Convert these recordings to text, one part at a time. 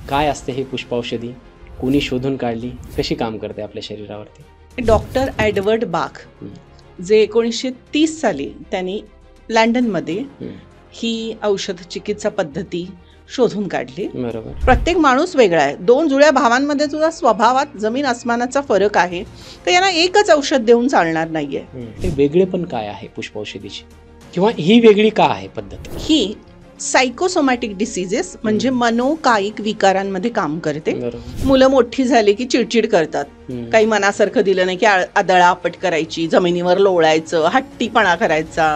काय असते हे पुष्पौषधी, कुणी शोधून काढली, कशी काम करते आपल्या शरीरावरती? डॉक्टर एडवर्ड बाख जे 1930 साली त्यांनी लंडनमध्ये ही औषध चिकित्सा पद्धती शोधून काढली. बरोबर. प्रत्येक माणूस वेगळा आहे. दोन जुळ्या भावांमध्ये सुद्धा स्वभावात जमीन आसमानाचा फरक आहे, तर यांना एकच औषध देऊन चालणार नाहीये. ते वेगळे पण काय आहे पुष्पौषधीची, किंवा ही वेगळी का आहे पद्धत? ही सायकोसोमॅटिक डिसीजेस म्हणजे मनोकायिक विकारांमध्ये काम करते. मुलं मोठी झाली की चिडचिड करतात, काही मनासारखं दिलं नाही की आदळापट करायची, जमिनीवर लोळायचं, हट्टीपणा करायचा.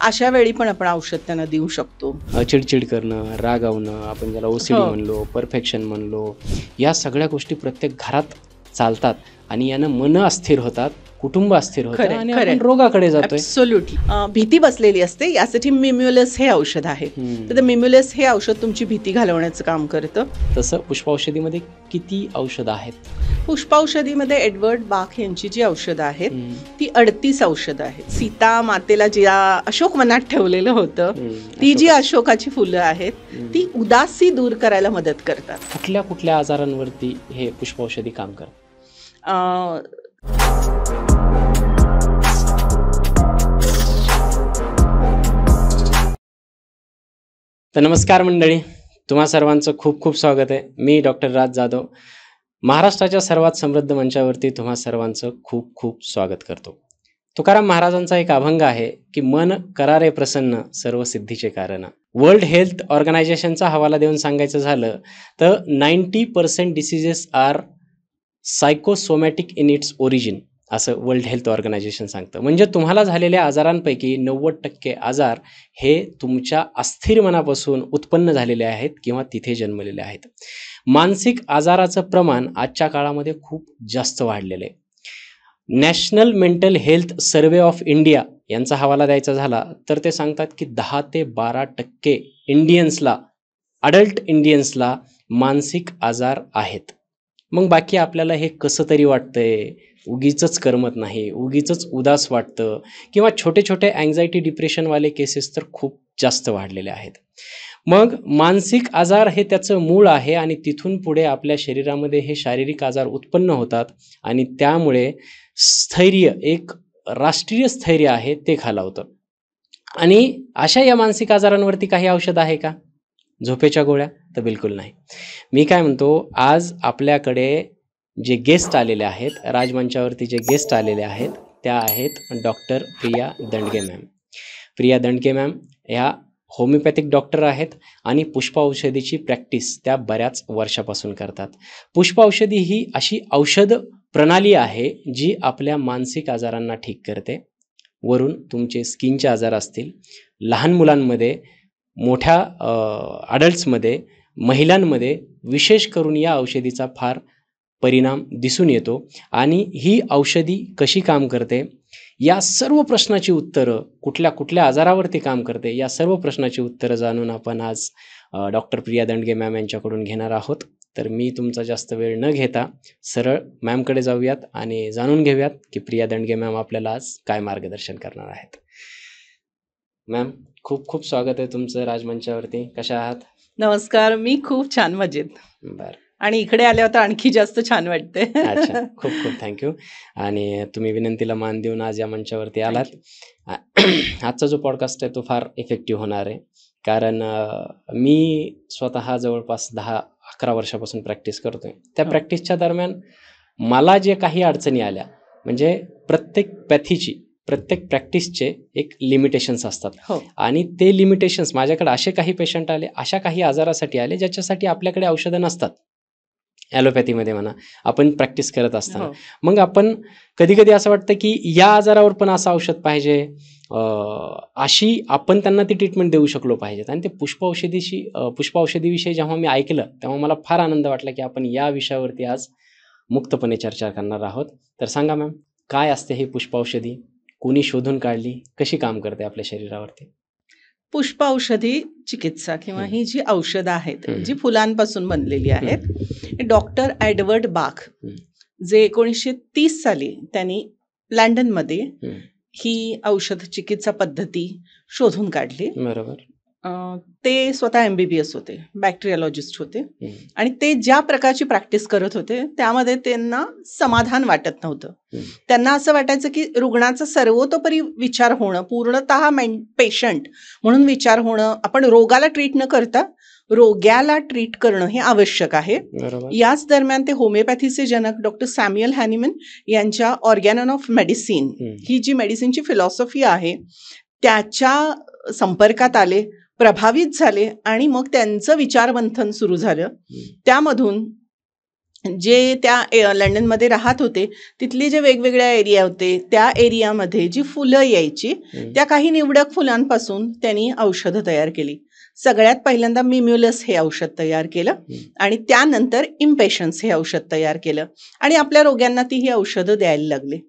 अशा वेळी पण आपण औषध त्यांना देऊ शकतो. चिडचिड करणं, रागावणं, आपण ज्याला ओसीडी म्हणलो, परफेक्शन म्हणलो, या सगळ्या गोष्टी प्रत्येक घरात चालतात आणि यानं मन अस्थिर होतात, कुटुंब अस्थिर होतं आणि आपण रोगाकडे जातोय. ऍब्सोल्युटली. भीती बसलेली असते, यासाठी मिम्युलस हे औषध आहे. तर मिम्युलस हे औषध तुमची भीती घालवण्याचं काम करतं. तसं पुष्पौषधीमध्ये किती औषध आहेत? पुष्पौषधीमध्ये एडवर्ड बाख यांची जी औषधं आहेत ती 38 औषधं आहेत. सीता मातेला ज्या अशोकवनात ठेवलेलं होतं, ती जी अशोकाची फुलं आहेत ती उदासी दूर करायला मदत करतात. कुठल्या कुठल्या आजारांवरती हे पुष्पौषधी काम करतात? तर नमस्कार मंडळी, तुम्हा सर्वांचं खूप खूप स्वागत आहे. मी डॉक्टर राज जाधव, महाराष्ट्राच्या सर्वात समृद्ध मंचावरती तुम्हा सर्वांचं खूप खूप स्वागत करतो. तुकाराम महाराजांचा एक अभंग आहे की मन करारे प्रसन्न सर्व सिद्धीचे कारण. वर्ल्ड हेल्थ ऑर्गनायझेशनचा हवाला देऊन सांगायचं झालं तर 90% diseases are psychosomatic in its origin, असं वर्ल्ड हेल्थ ऑर्गनायझेशन सांगतं. म्हणजे तुम्हाला झालेल्या आजारांपैकी 90% आजार हे तुमच्या अस्थिर मनापासून उत्पन्न झालेले आहेत किंवा तिथे जन्मलेले आहेत. मानसिक आजाराचं प्रमाण आजच्या काळामध्ये खूप जास्त वाढलेलं आहे. National mental health survey of India यांचा हवाला द्यायचा झाला तर ते सांगतात की 10 ते 12% इंडियन्सला, अडल्ट इंडियन्सला मानसिक आजार आहेत. मग बाकी आपल्याला हे कसं तरी वाटतंय, उगीचच करमत नाही, उगीचच उदास वाटतं, किंवा छोटे छोटे अँझायटी डिप्रेशनवाले केसेस तर खूप जास्त वाढलेले आहेत. मग मानसिक आजार हे त्याचं मूळ आहे आणि तिथून पुढे आपल्या शरीरामध्ये हे शारीरिक आजार उत्पन्न होतात आणि त्यामुळे स्थैर्य, एक राष्ट्रीय स्थैर्य आहे ते खालावतं. आणि अशा या मानसिक आजारांवरती काही औषध आहे का? झोपेच्या गोळ्या तर बिलकुल नाही. मी काय म्हणतो, आज आपल्याकडे जे गेस्ट आलेले आहेत, राजमंचावरती जे गेस्ट आलेले आहेत त्या आहेत doctor Priya Dandage ma'am. Priya Dandage ma'am ह्या होमिओपॅथिक डॉक्टर आहेत आणि पुष्पौषधीची प्रॅक्टिस त्या बऱ्याच वर्षापासून करतात. पुष्पौषधी ही अशी औषध प्रणाली आहे जी आपल्या मानसिक आजारांना ठीक करते. वरून तुमचे स्किनचे आजार असतील, लहान मुलांमध्ये, मोठ्या अडल्ट्समध्ये, महिलांमध्ये विशेष करून या औषधीचा फार परिणाम दिसून येतो. आणि ही औषधी कशी काम करते, या सर्व प्रश्नाची उत्तरं, कुठल्या कुठल्या आजारावरती काम करते, या सर्व प्रश्नाची उत्तरं जाणून आपण आज डॉक्टर प्रिया दंडगे मॅम यांच्याकडून घेणार आहोत. तर मी तुमचा जास्त वेळ न घेता सरळ मॅमकडे जाऊयात आणि जाणून घेऊयात की प्रिया दंडगे मॅम आपल्याला आज काय मार्गदर्शन करणार आहेत. मॅम, खूप खूप स्वागत आहे तुमचं राजमंचावरती. कशा आहात? नमस्कार, मी खूप छान, मजेत. बरं. आणि इकडे आल्यावर तर आणखी जास्त छान वाटते. अच्छा, खूप खूप थँक्यू. आणि तुम्ही विनंतीला मान देऊन आज या मंचावरती आलात. आजचा जो पॉडकास्ट आहे तो फार इफेक्टिव्ह होणार आहे, कारण मी स्वतः जवळपास 10-11 वर्षापासून प्रॅक्टिस करतोय. त्या प्रॅक्टिसच्या दरम्यान मला जे काही अडचणी आल्या, म्हणजे प्रत्येक पॅथीची, प्रत्येक प्रॅक्टिसचे एक लिमिटेशन्स असतात. आणि ते लिमिटेशन्स माझ्याकडे असे काही पेशंट आले, अशा काही आजारासाठी आले ज्याच्यासाठी आपल्याकडे औषधं नसतात. ॲलोपॅथीमध्ये म्हणा, आपण प्रॅक्टिस करत असताना मग आपण कधी कधी असं वाटतं की या आजारावर पण असं औषध पाहिजे, अशी आपण त्यांना ती ट्रीटमेंट देऊ शकलो पाहिजेत. आणि ते पुष्पौषधीविषयी जेव्हा मी ऐकलं तेव्हा मला फार आनंद वाटला की आपण या विषयावरती आज मुक्तपणे चर्चा करणार आहोत. तर सांगा मॅम, काय असते ही पुष्पौषधी, कुणी शोधून काढली, कशी काम करते आपल्या शरीरावरती? पुष्पौषधी चिकित्सा किंवा ही जी औषधं आहेत जी फुलांपासून बनलेली आहेत, डॉक्टर एडवर्ड बाख जे 1930 साली त्यांनी लंडनमध्ये ही औषध चिकित्सा पद्धती शोधून काढली. बरोबर. ते स्वतः MBBS होते, बॅक्टेरियोलॉजिस्ट होते. हम्म. आणि ते ज्या प्रकारची प्रॅक्टिस करत होते त्यामध्ये त्यांना समाधान वाटत नव्हतं. हम्म. त्यांना असं वाटायचं की रुग्णाचा सर्वतोपरी विचार होणं, पूर्णतः पेशंट म्हणून विचार होणं, आपण रोगाला ट्रीट न करता रोग्याला ट्रीट करणं हे आवश्यक आहे. बरोबर. याच दरम्यान ते होमिओपॅथीचे जनक डॉक्टर सॅम्युअल हॅनिमन यांच्या ऑर्गॅनन ऑफ मेडिसिन ही जी मेडिसिनची फिलॉसॉफी आहे त्याच्या संपर्कात आले, प्रभावित झाले आणि मग त्यांचं विचारमंथन सुरू झालं. त्यामधून जे त्या लंडनमध्ये राहत होते तिथले जे वेगवेगळ्या एरिया होते त्या एरियामध्ये जी फुलं यायची त्या काही निवडक फुलांपासून त्यांनी औषधं तयार केली. सगळ्यात पहिल्यांदा मिम्युलस हे औषध तयार केलं आणि त्यानंतर इम्पेशन्स हे औषध तयार केलं आणि आपल्या रोग्यांना ती ही औषधं द्यायला लागले.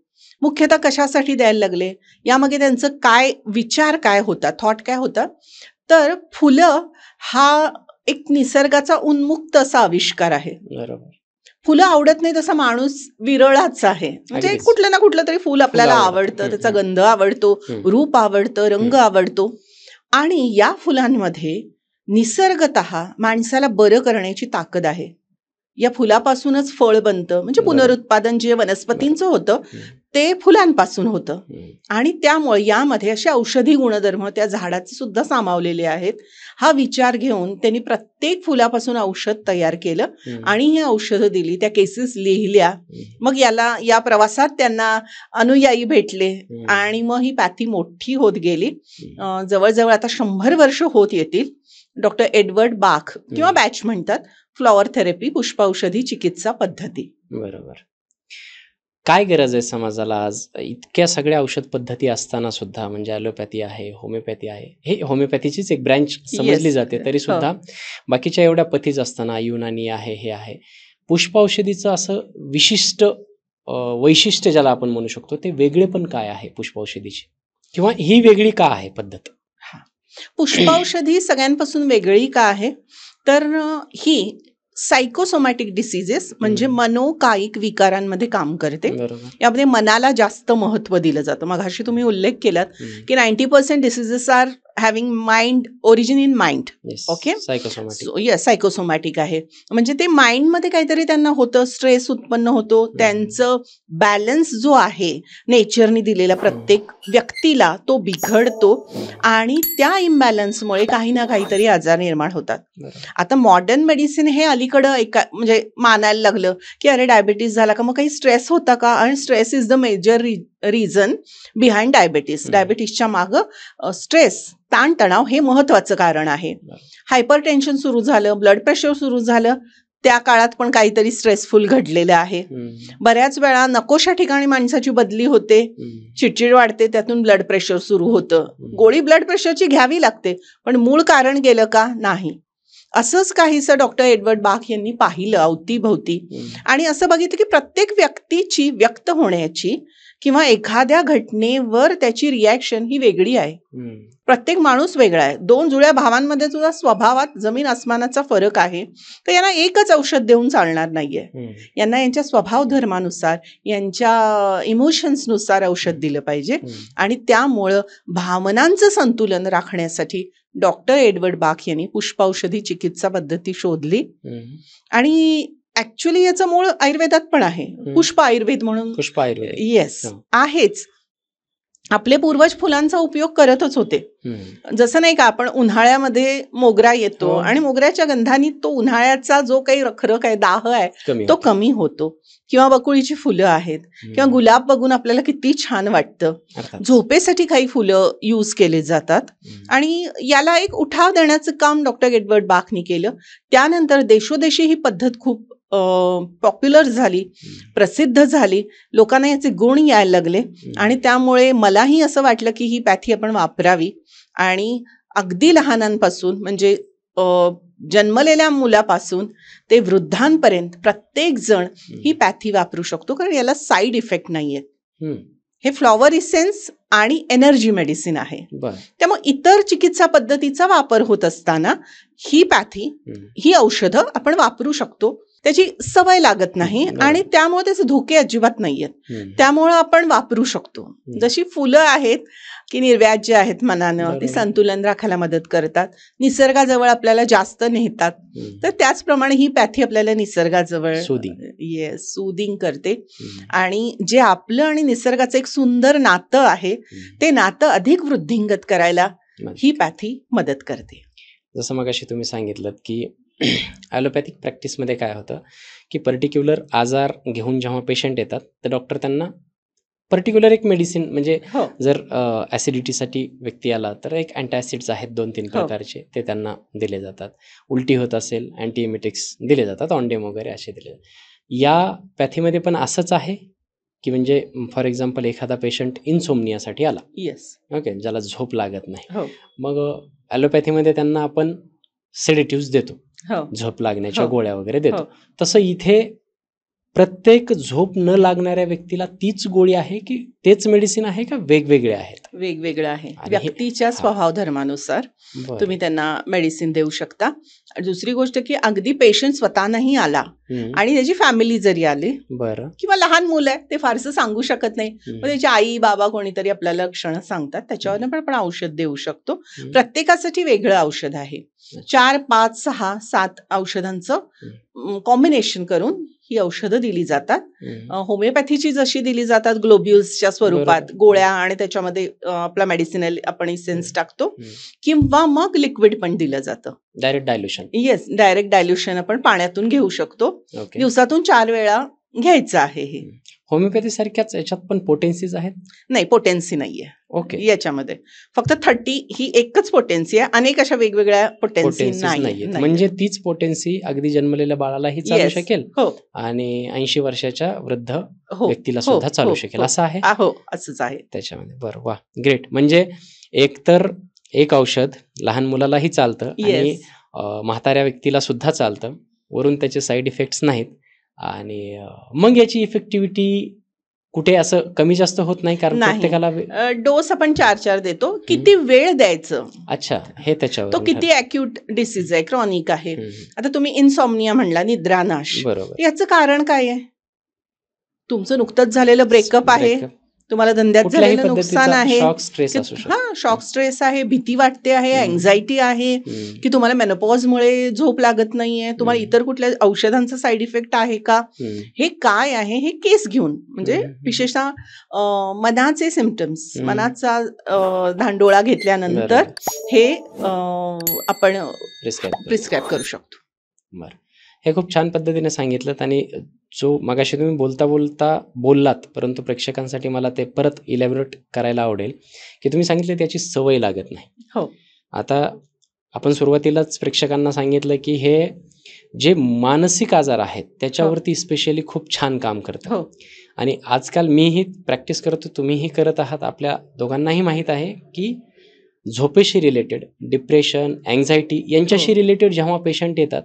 मुख्यतः कशासाठी द्यायला लागले, यामागे त्यांचं काय विचार काय होता, थॉट काय होता, तर फुलं हा एक निसर्गाचा उन्मुक्त असा आविष्कार आहे. बरोबर. फुलं आवडत नाही तसा माणूस विरळाच आहे. म्हणजे अगदीच. कुठलं ना कुठलं तरी फुल आपल्याला फुलं आवडतं. आवडतं, त्याचा गंध आवडतो, रूप आवडतं, रंग आवडतो. आणि या फुलांमध्ये निसर्गतः माणसाला बरं करण्याची ताकद आहे. या फुलापासूनच फळ बनतं, म्हणजे पुनरुत्पादन जे वनस्पतींचं होतं ते फुलांपासून होतं. आणि त्यामुळे यामध्ये असे औषधी गुणधर्म त्या झाडाचे सुद्धा सामावलेले आहेत. हा विचार घेऊन त्यांनी प्रत्येक फुलापासून औषध तयार केलं आणि ही औषधं दिली, त्या केसेस लिहिल्या. मग या प्रवासात त्यांना अनुयायी भेटले आणि मग ही पॅथी मोठी होत गेली. जवळजवळ आता 100 वर्ष होत येतील. डॉक्टर एडवर्ड बाख किंवा बॅच म्हणतात, फ्लॉवर थेरपी, पुष्पौषधी चिकित्सा पद्धती. बरोबर. काय गरज आहे समाजाला आज इतक्या सगळ्या औषध पद्धती असताना सुद्धा, म्हणजे ॲलोपॅथी आहे, होमिओपॅथी आहे, हे होमिओपॅथीचीच एक ब्रँच समजली जाते, तरी सुद्धा बाकीच्या एवढ्या पथीज असताना युनानी आहे, हे आहे, पुष्पौषधीचं असं विशिष्ट वैशिष्ट्य ज्याला आपण म्हणू शकतो ते वेगळे पण काय आहे पुष्पौषधीची, किंवा ही वेगळी का आहे पद्धत? पुष्पौषधी सगळ्यांपासून वेगळी का आहे, तर ही सायकोसोमॅटिक डिसीजेस म्हणजे मनोकायिक विकारांमध्ये काम करते. यामध्ये मनाला जास्त महत्व दिलं जातं. मगाशी तुम्ही उल्लेख केलात की 90% diseases are having mind, origin in mind. Okay, yes, psychosomatic आहे. म्हणजे ते माइंडमध्ये काहीतरी त्यांना होतं, स्ट्रेस उत्पन्न होतो, त्यांचं बॅलन्स जो आहे नेचरने दिलेला प्रत्येक व्यक्तीला तो बिघडतो आणि त्या इम्बॅलन्समुळे काही ना काहीतरी आजार निर्माण होतात. आता मॉडर्न मेडिसिन हे अलीकडं म्हणजे मानायला लागलं की अरे डायबिटीस झाला का, मग काही स्ट्रेस होता का, आणि stress is the major reason behind diabetes. डायबिटीसच्या मागं स्ट्रेस, ताणतणाव हे महत्वाचं कारण आहे. हायपर टेन्शन सुरू झालं, ब्लड प्रेशर सुरू झालं, त्या काळात पण काहीतरी स्ट्रेसफुल घडलेलं आहे. बऱ्याच वेळा नकोशा ठिकाणी माणसाची बदली होते, चिडचिड वाढते, त्यातून ब्लड प्रेशर सुरू होतं. गोळी ब्लड प्रेशरची घ्यावी लागते, पण मूळ कारण गेलं का, नाही. असंच काहीसं डॉक्टर एडवर्ड बाख यांनी पाहिलं अवतीभवती आणि असं बघितलं की प्रत्येक व्यक्तीची व्यक्त होण्याची किंवा एखाद्या घटनेवर त्याची रिॲक्शन ही वेगळी आहे. प्रत्येक माणूस वेगळा आहे. 2 जुळ्या भावांमध्ये सुद्धा स्वभावात जमीन आसमानाचा फरक आहे. तर यांना एकच औषध देऊन चालणार नाहीये. यांना यांच्या स्वभाव धर्मानुसार, यांच्या इमोशन्सनुसार औषध दिलं पाहिजे. आणि त्यामुळं भावनांचं संतुलन राखण्यासाठी डॉक्टर एडवर्ड बाख यांनी पुष्पौषधी चिकित्सा पद्धती शोधली. आणि ऍक्च्युली याचं मूळ आयुर्वेदात पण आहे, पुष्प आयुर्वेद म्हणून. पुष्प आयुर्वेद, येस, आहेच. आपले पूर्वज फुलांचा उपयोग करतच होते. जसं नाही का, आपण उन्हाळ्यामध्ये मोगरा येतो आणि मोगऱ्याच्या गंधाने तो उन्हाळ्याचा जो काही रखरख आहे, दाह आहे, तो कमी होतो. किंवा बकुळीची फुलं आहेत, किंवा गुलाब बघून आपल्याला किती छान वाटतं. झोपेसाठी काही फुलं यूज केले जातात. आणि याला एक उठाव देण्याचं काम डॉक्टर एडवर्ड बाखनी केलं. त्यानंतर देशोदेशी ही पद्धत खूप पॉप्युलर झाली, प्रसिद्ध झाली, लोकांना याचे गुण यायला लागले. आणि त्यामुळे मलाही असं वाटलं की ही पॅथी आपण वापरावी. आणि अगदी लहानांपासून, म्हणजे जन्मलेल्या मुलापासून ते वृद्धांपर्यंत प्रत्येक जण ही पॅथी वापरू शकतो, कारण याला साईड इफेक्ट नाहीयेत. हे फ्लॉवर इसेन्स आणि एनर्जी मेडिसिन आहे. त्यामुळे इतर चिकित्सा पद्धतीचा वापर होत असताना ही पॅथी, ही औषधं आपण वापरू शकतो. त्याची सवय लागत नाही आणि त्यामुळे त्याचे धोके अजिबात नाहीयेत. त्यामुळं आपण वापरू शकतो. जशी फुलं आहेत की निर्व्याज्य आहेत मनानं, ती बरोबर. संतुलन राखायला मदत करतात, निसर्गाजवळ आपल्याला जास्त नेतात. तर त्याचप्रमाणे ही पॅथी आपल्याला निसर्गाजवळ Soothing. येस सूदिंग करते. आणि जे आपलं आणि निसर्गाचं एक सुंदर नातं आहे ते नातं अधिक वृद्धिंगत करायला ही पॅथी मदत करते. जसं मगाशी तुम्ही सांगितलं की ॲलोपॅथिक प्रॅक्टिसमध्ये काय होतं की पर्टिक्युलर आजार घेऊन जेव्हा पेशंट येतात तर डॉक्टर त्यांना पर्टिक्युलर एक मेडिसिन म्हणजे हो जर ॲसिडिटीसाठी व्यक्ती आला तर एक अँटॅसिड्स आहेत 2-3 प्रकारचे ते त्यांना दिले जातात. उलटी होत असेल अँटीएमिटिक्स दिले जातात, ऑनडेम वगैरे असे दिले जातात. या पॅथीमध्ये पण असंच आहे की म्हणजे फॉर एक्झाम्पल एखादा पेशंट इन्सोमनियासाठी आला, येस ओके, ज्याला झोप लागत नाही, हो मग ॲलोपॅथीमध्ये त्यांना आपण सेडेटिव्स देतो, हो झोप लागण्याच्या हो. गोळ्या वगैरे देतो. हो. तसं इथे प्रत्येक झोप न लागणाऱ्या व्यक्तीला तीच गोळी आहे की तेच मेडिसिन आहे का वेगवेगळे आहेत? वेगवेगळं आहे. आणि हे- व्यक्तीच्या हा. स्वभाव धर्मानुसार बरं. तुम्ही त्यांना मेडिसिन देऊ शकता. दुसरी गोष्ट की अगदी पेशंट स्वतः नाही आला हम्म, आणि त्याची फॅमिली जरी आली बरं. किंवा लहान मुलं आहे ते फारसं सांगू शकत नाही, मग त्याची आई बाबा कोणीतरी आपल्याला लक्षणं सांगतात, त्याच्यावरनं पण आपण औषध देऊ शकतो. हम्म, प्रत्येकासाठी वेगळं औषध आहे. 4, 5, 6, 7 औषधांचं कॉम्बिनेशन करून ही औषधं दिली जातात. हम्म, होमिओपॅथीची जशी दिली जातात ग्लोब्युल्सच्या स्वरूपात बरोबर. गोळ्या आणि त्याच्यामध्ये आपला मेडिसिनल आपण इसेन्स टाकतो, हम्म. किंवा मग लिक्विड पण दिलं जातं. Direct dilution. Yes, direct dilution आपण पाण्यातून घेऊ शकतो. ओके. दिवसातून 4 वेळा घ्यायचं आहे हे. होमिओपॅथी सारख्याच याच्यात पण पोटेन्सीज आहेत? नाही, पोटेन्सी नाहीये ओके. याच्यामध्ये. फक्त 30 ही एकच पोटेन्सी आहे, अनेक अशा वेगवेगळ्या पोटेन्सी पोटेन्सीज नाही. नाहीयेत. म्हणजे तीच पोटेन्सी अगदी जन्मलेल्या बाळालाही चालू Yes. शकेल हो आणि 80 वर्षाच्या वृद्ध हो व्यक्तीला हो, सुद्धा चालू हो, शकेल, हो. असं आहे हो, असंच आहे. त्याच्यामध्ये. बरं, वा, ग्रेट. म्हणजे एकतर एक औषध लहान मुलालाही चालतं आणि येस, म्हाताऱ्या व्यक्तीला सुद्धा चालतं, वरून त्याचे साईड इफेक्ट्स नाहीत आणि मग याची इफेक्टिव्हिटी कुठे असं कमी जास्त होत नाही कारण नाही. प्रत्येकाला डोस आपण 4 देतो. किती वेळ द्यायचं, अच्छा, हे त्याच्यावर तो किती अॅक्यूट डिसीज आहे, क्रॉनिक आहे. हम्म, आता तुम्ही इन्सॉम्निया म्हणला, निद्रानाश, बरोबर. याचं कारण काय आहे? तुमचं नुकतंच झालेलं ब्रेकअप आहे, Breakup. तुम्हाला धंद्यात कुठल्याही झालेलं नुकसान पद्धतीचा आहे, शॉक स्ट्रेस असू शकतो. हा शॉक स्ट्रेस आहे, भीती वाटते आहे, हम्म. अँझायटी आहे, हम्म, की तुम्हाला मेनोपॉजमुळे झोप लागत नाहीये, तुम्हाला हम्म. इतर कुठल्या औषधांचा साईड इफेक्ट आहे का, हम्म, हे काय आहे, हे केस घेऊन म्हणजे हम्म. विशेषतः मनाचे सिम्पटम्स, हम्म. मनाचा धांडोळा घेतल्यानंतर हे आपण प्रिस्क्राईब. प्रिस्क्राईब करू शकतो. बरं, हे खूप छान पद्धतीने सांगितलं आणि जो मगाशी तुम्ही बोलता बोललात, परंतु प्रेक्षकांसाठी मला ते परत इलॅबोरेट करायला आवडेल की तुम्ही सांगितलं त्याची सवय लागत नाही. हो आता आपण सुरुवातीलाच प्रेक्षकांना सांगितलं की हे जे मानसिक आजार आहेत त्याच्यावरती स्पेशली खूप छान काम करतं. हो आणि आजकाल मीही प्रॅक्टिस करतो, तुम्हीही करत आहात, आपल्या दोघांनाही माहीत आहे की झोपेशी रिलेटेड, डिप्रेशन, अँझायटी यांच्याशी रिलेटेड जेव्हा पेशंट येतात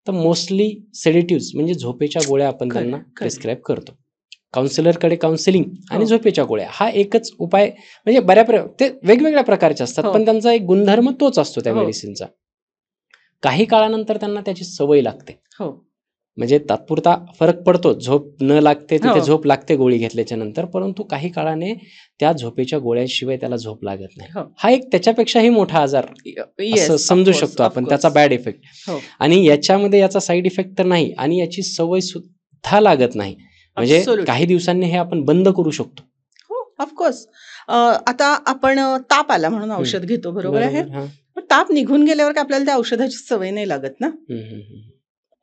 तर मोस्टली सेडेटिव्स म्हणजे झोपेच्या गोळ्या आपण खरं, त्यांना खरं. प्रिस्क्राईब करतो. काउन्सिलरकडे काउन्सिलिंग आणि हो. झोपेच्या गोळ्या हा एकच उपाय, म्हणजे ते वेगवेगळ्या प्रकारचे असतात हो. पण त्यांचा एक गुणधर्म तोच असतो त्या हो. मेडिसिनचा. काही काळानंतर त्यांना त्याची सवय लागते, हो म्हणजे तात्पुरता फरक पडतो, झोप न लागते तिथे हो. झोप लागते गोळी घेतल्याच्या नंतर, परंतु काही काळाने त्या झोपेच्या गोळ्याशिवाय त्याला झोप लागत नाही. हो. हा एक त्याच्यापेक्षाही मोठा आजार Yes, असं of समजू course, शकतो of आपण, course. त्याचा बॅड इफेक्ट. हो. आणि याच्यामध्ये याचा साईड इफेक्ट तर नाही आणि याची सवय सुद्धा लागत नाही, म्हणजे Absolutely. काही दिवसांनी हे आपण बंद करू शकतो. हो ऑफकोर्स. आता आपण ताप आला म्हणून औषध घेतो, बरोबर आहे. हां. पण ताप निघून गेल्यावर काय आपल्याला त्या औषधाची सवय नाही लागत ना. हम्म, हम्म, हम्म.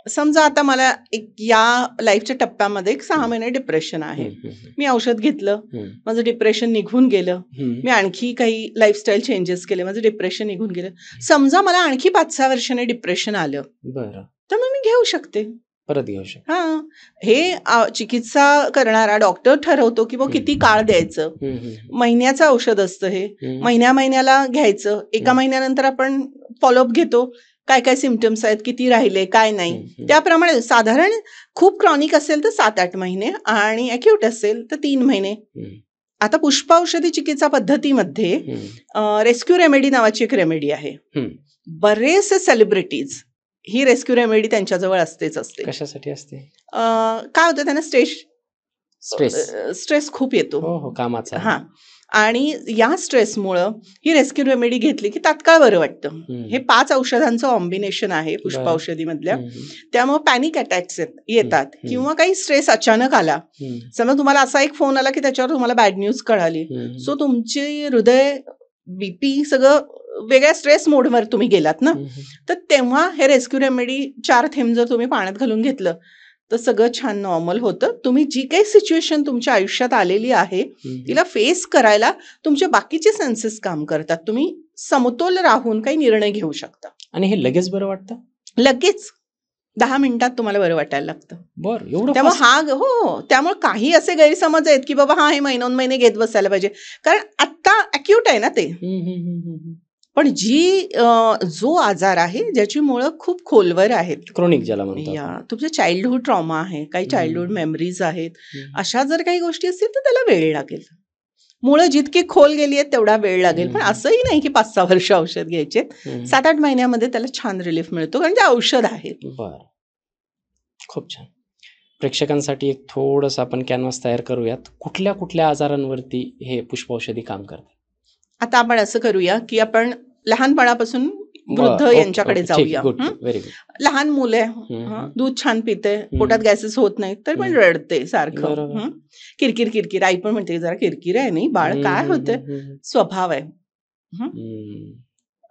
समजा आता मला एक या लाईफच्या टप्प्यामध्ये 6 महिने डिप्रेशन आहे, हम्म, हम्म, मी औषध घेतलं, हम्म, माझं डिप्रेशन निघून गेलं, हम्म. मी आणखी काही लाईफस्टाईल चेंजेस केले, माझं डिप्रेशन निघून गेलं. समजा मला आणखी 5-6 वर्षाने डिप्रेशन आलं बरं, तर मग मी घेऊ शकते. परत घेऊ शकतो. हा, हे चिकित्सा करणारा डॉक्टर ठरवतो की मग किती काळ द्यायचं. हम्म, हम्म, महिन्याचं औषध असतं हे, हम्म. महिन्याला घ्यायचं. एका हम्म. महिन्यानंतर आपण फॉलोअप घेतो, काय काय सिम्पटम्स आहेत, किती राहिले, काय नाही. हम्म. त्याप्रमाणे साधारण खूप क्रॉनिक असेल तर 7-8 महिने आणि अॅक्यूट असेल तर 3 महिने. हम्म, आता पुष्पौषधी चिकित्सा पद्धतीमध्ये हम्म, रेस्क्यू रेमेडी नावाची एक रेमेडी आहे. हम्म. बरेचसे सेलिब्रिटीज ही रेस्क्यू रेमेडी त्यांच्याजवळ असतेच असते. कशासाठी असते? काय होतं, त्यांना स्ट्रेस. स्ट्रेस खूप येतो. हो हो, कामाचा. हा, आणि या स्ट्रेसमुळं ही रेस्क्यू रेमेडी घेतली की तात्काळ बरं वाटतं. हे 5 औषधांचं कॉम्बिनेशन आहे पुष्पाऔषधीमधल्या. त्यामुळे पॅनिक अटॅक्स येतात किंवा काही स्ट्रेस अचानक आला, समजा तुम्हाला असा एक फोन आला की त्याच्यावर तुम्हाला बॅड न्यूज कळाली, सो तुमची हृदय, बीपी सगळं वेगळ्या स्ट्रेस मोडवर तुम्ही गेलात ना, तर तेव्हा हे रेस्क्यू रेमेडी 4 थेंब जर तुम्ही पाण्यात घालून घेतलं तर सगळं छान नॉर्मल होतं. तुम्ही जी काही सिच्युएशन तुमच्या आयुष्यात आलेली आहे तिला फेस करायला तुमचे बाकीचे सेन्सेस काम करतात. तुम्ही समतोल राहून काही निर्णय घेऊ शकता. आणि हे लगेच बरं वाटतं? लगेच 10 मिनिटात तुम्हाला बरं वाटायला लागतं. बरं, एवढं? त्यामुळे त्यामुळे काही असे गैरसमज आहेत की बाबा हे महिने घेत बसायला पाहिजे, कारण आता अक्यूट आहे ना ते. पण जो आजार आहे ज्याची मुळं खूप खोलवर आहेत, क्रोनिक ज्याला म्हणतात, तुमचं चाइल्डहुड ट्रॉमा आहे, काही चाइल्डहुड मेमरीज आहेत, अशा जर काही गोष्टी असतील तर त्याला वेळ लागेल. मुळं जितकी खोल गेली आहेत तेवढा वेळ लागेल. पण असंही नाही की 5-6 वर्ष औषध घ्यायचे, 7-8 महिन्यामध्ये त्याला छान रिलीफ मिळतो, कारण ते औषध आहे. बरं, खूप छान. प्रेक्षकांसाठी एक थोडंसं आपण कॅनव्हास तयार करूयात. कुठल्या कुठल्या आजारांवरती हे पुष्पौषधी काम करते? आता आपण असं करूया की आपण लहानपणापासून वृद्ध यांच्याकडे जाऊया. लहान मुले, दूध छान पिते, पोटात गॅसेस होत नाही तर पण रडते सारखं, किरकिर, आई पण म्हणते जरा किरकिर आहे नाही बाळ, काय होते, स्वभाव आहे.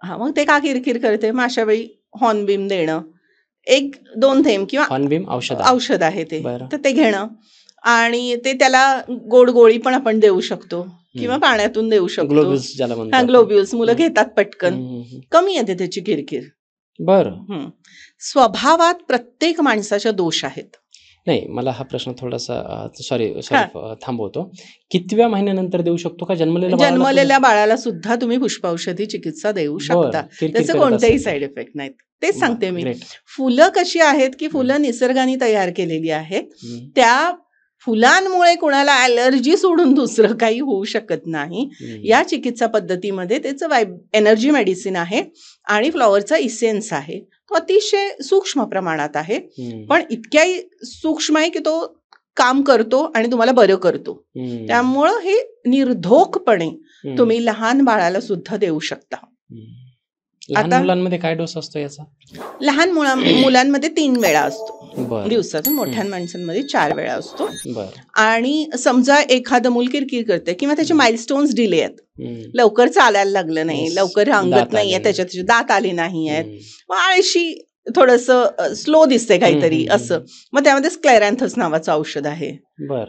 मग ते का किरकिर करते, मग अशा वेळी हॉर्नबीम देणं, 1-2 थेंब किंवा हॉर्नबीम औषध आहे ते, तर ते घेणं. आणि ते त्याला गोड गोळी पण आपण देऊ शकतो किंवा पाण्यातून देऊ शकतो. ग्लोब्युल्स मुलं घेतात पटकन, कमी येते त्याची किरकिर. बरं, स्वभावात प्रत्येक माणसाच्या दोष आहेत. नाही, मला हा प्रश्न थोडासा सॉरी थांबवतो. कितव्या महिन्यानंतर देऊ शकतो का जन्मलेल्या बाळाला सुद्धा तुम्ही पुष्पौषधी चिकित्सा देऊ शकता, त्याचे कोणतेही साईड इफेक्ट नाहीत. तेच सांगते मी. फुलं कशी आहेत की फुलं निसर्गाने तयार केलेली आहेत, त्या फुलांमुळे कुणाला ॲलर्जी सोडून दुसरं काही होऊ शकत नाही. या चिकित्सा पद्धतीमध्ये त्याचं एनर्जी मेडिसिन आहे आणि फ्लॉवरचा इसेन्स आहे, तो अतिशय सूक्ष्म प्रमाणात आहे, पण इतक्याही सूक्ष्म आहे की तो काम करतो आणि तुम्हाला बरं करतो. त्यामुळं हे निर्धोकपणे तुम्ही लहान बाळाला सुद्धा देऊ शकता. आता मुलांमध्ये काय डोस असतो याचा? लहान मुलांमध्ये 3 वेळा असतो दिवसातून, मोठ्या माणसांमध्ये 4 वेळा असतो. आणि समजा एखादं मूल किरकिर करते किंवा त्याचे माइलस्टोन्स डिले आहेत, लवकर चालायला लागलं नाही, लवकर रांगत नाहीये, त्याचे दात आले नाही आहेत, मग आळशी, थोडंसं स्लो दिसते काहीतरी असं, मग त्यामध्ये स्क्लेरॅन्थस नावाचं औषध आहे,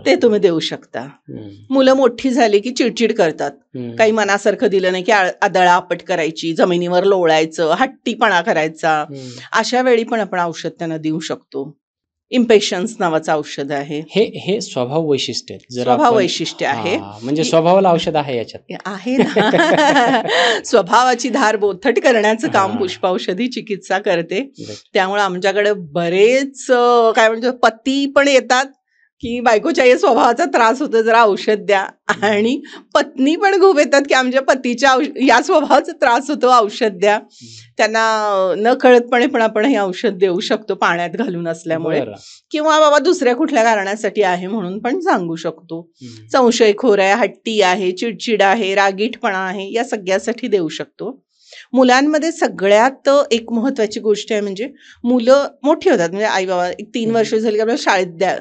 ते तुम्ही देऊ शकता. मुलं मोठी झाली की चिडचिड करतात, काही मनासारखं दिलं नाही की आदळापट करायची, जमिनीवर लोळायचं, हट्टीपणा करायचा, अशा वेळी पण आपण औषध त्यांना देऊ शकतो. इम्पेशन्स नावाचं औषध आहे. हे स्वभाव वैशिष्ट्य आहे, म्हणजे स्वभावाला औषध आहे याच्यात आहे ना. स्वभावाची धार बोथट करण्याचं काम पुष्पौषधी चिकित्सा करते. त्यामुळे आमच्याकडे बरेच काय म्हणतो पती पण येतात की बायकोच्या या स्वभावाचा त्रास होतो, जरा औषध द्या, आणि पत्नी पण खूप येतात की आमच्या पतीच्या या स्वभावाचा त्रास होतो, औषध द्या. त्यांना न कळतपणे पण आपण हे औषध देऊ शकतो पाण्यात घालून असल्यामुळे, किंवा बाबा दुसऱ्या कुठल्या कारणासाठी आहे म्हणून पण सांगू शकतो. संशयखोर आहे, हट्टी आहे, चिडचिड आहे, रागीटपणा आहे, या सगळ्यासाठी देऊ शकतो. मुलांमध्ये सगळ्यात एक महत्वाची गोष्ट आहे म्हणजे मुलं मोठी होतात, म्हणजे आई बाबा 3 वर्ष झाली की आपल्याला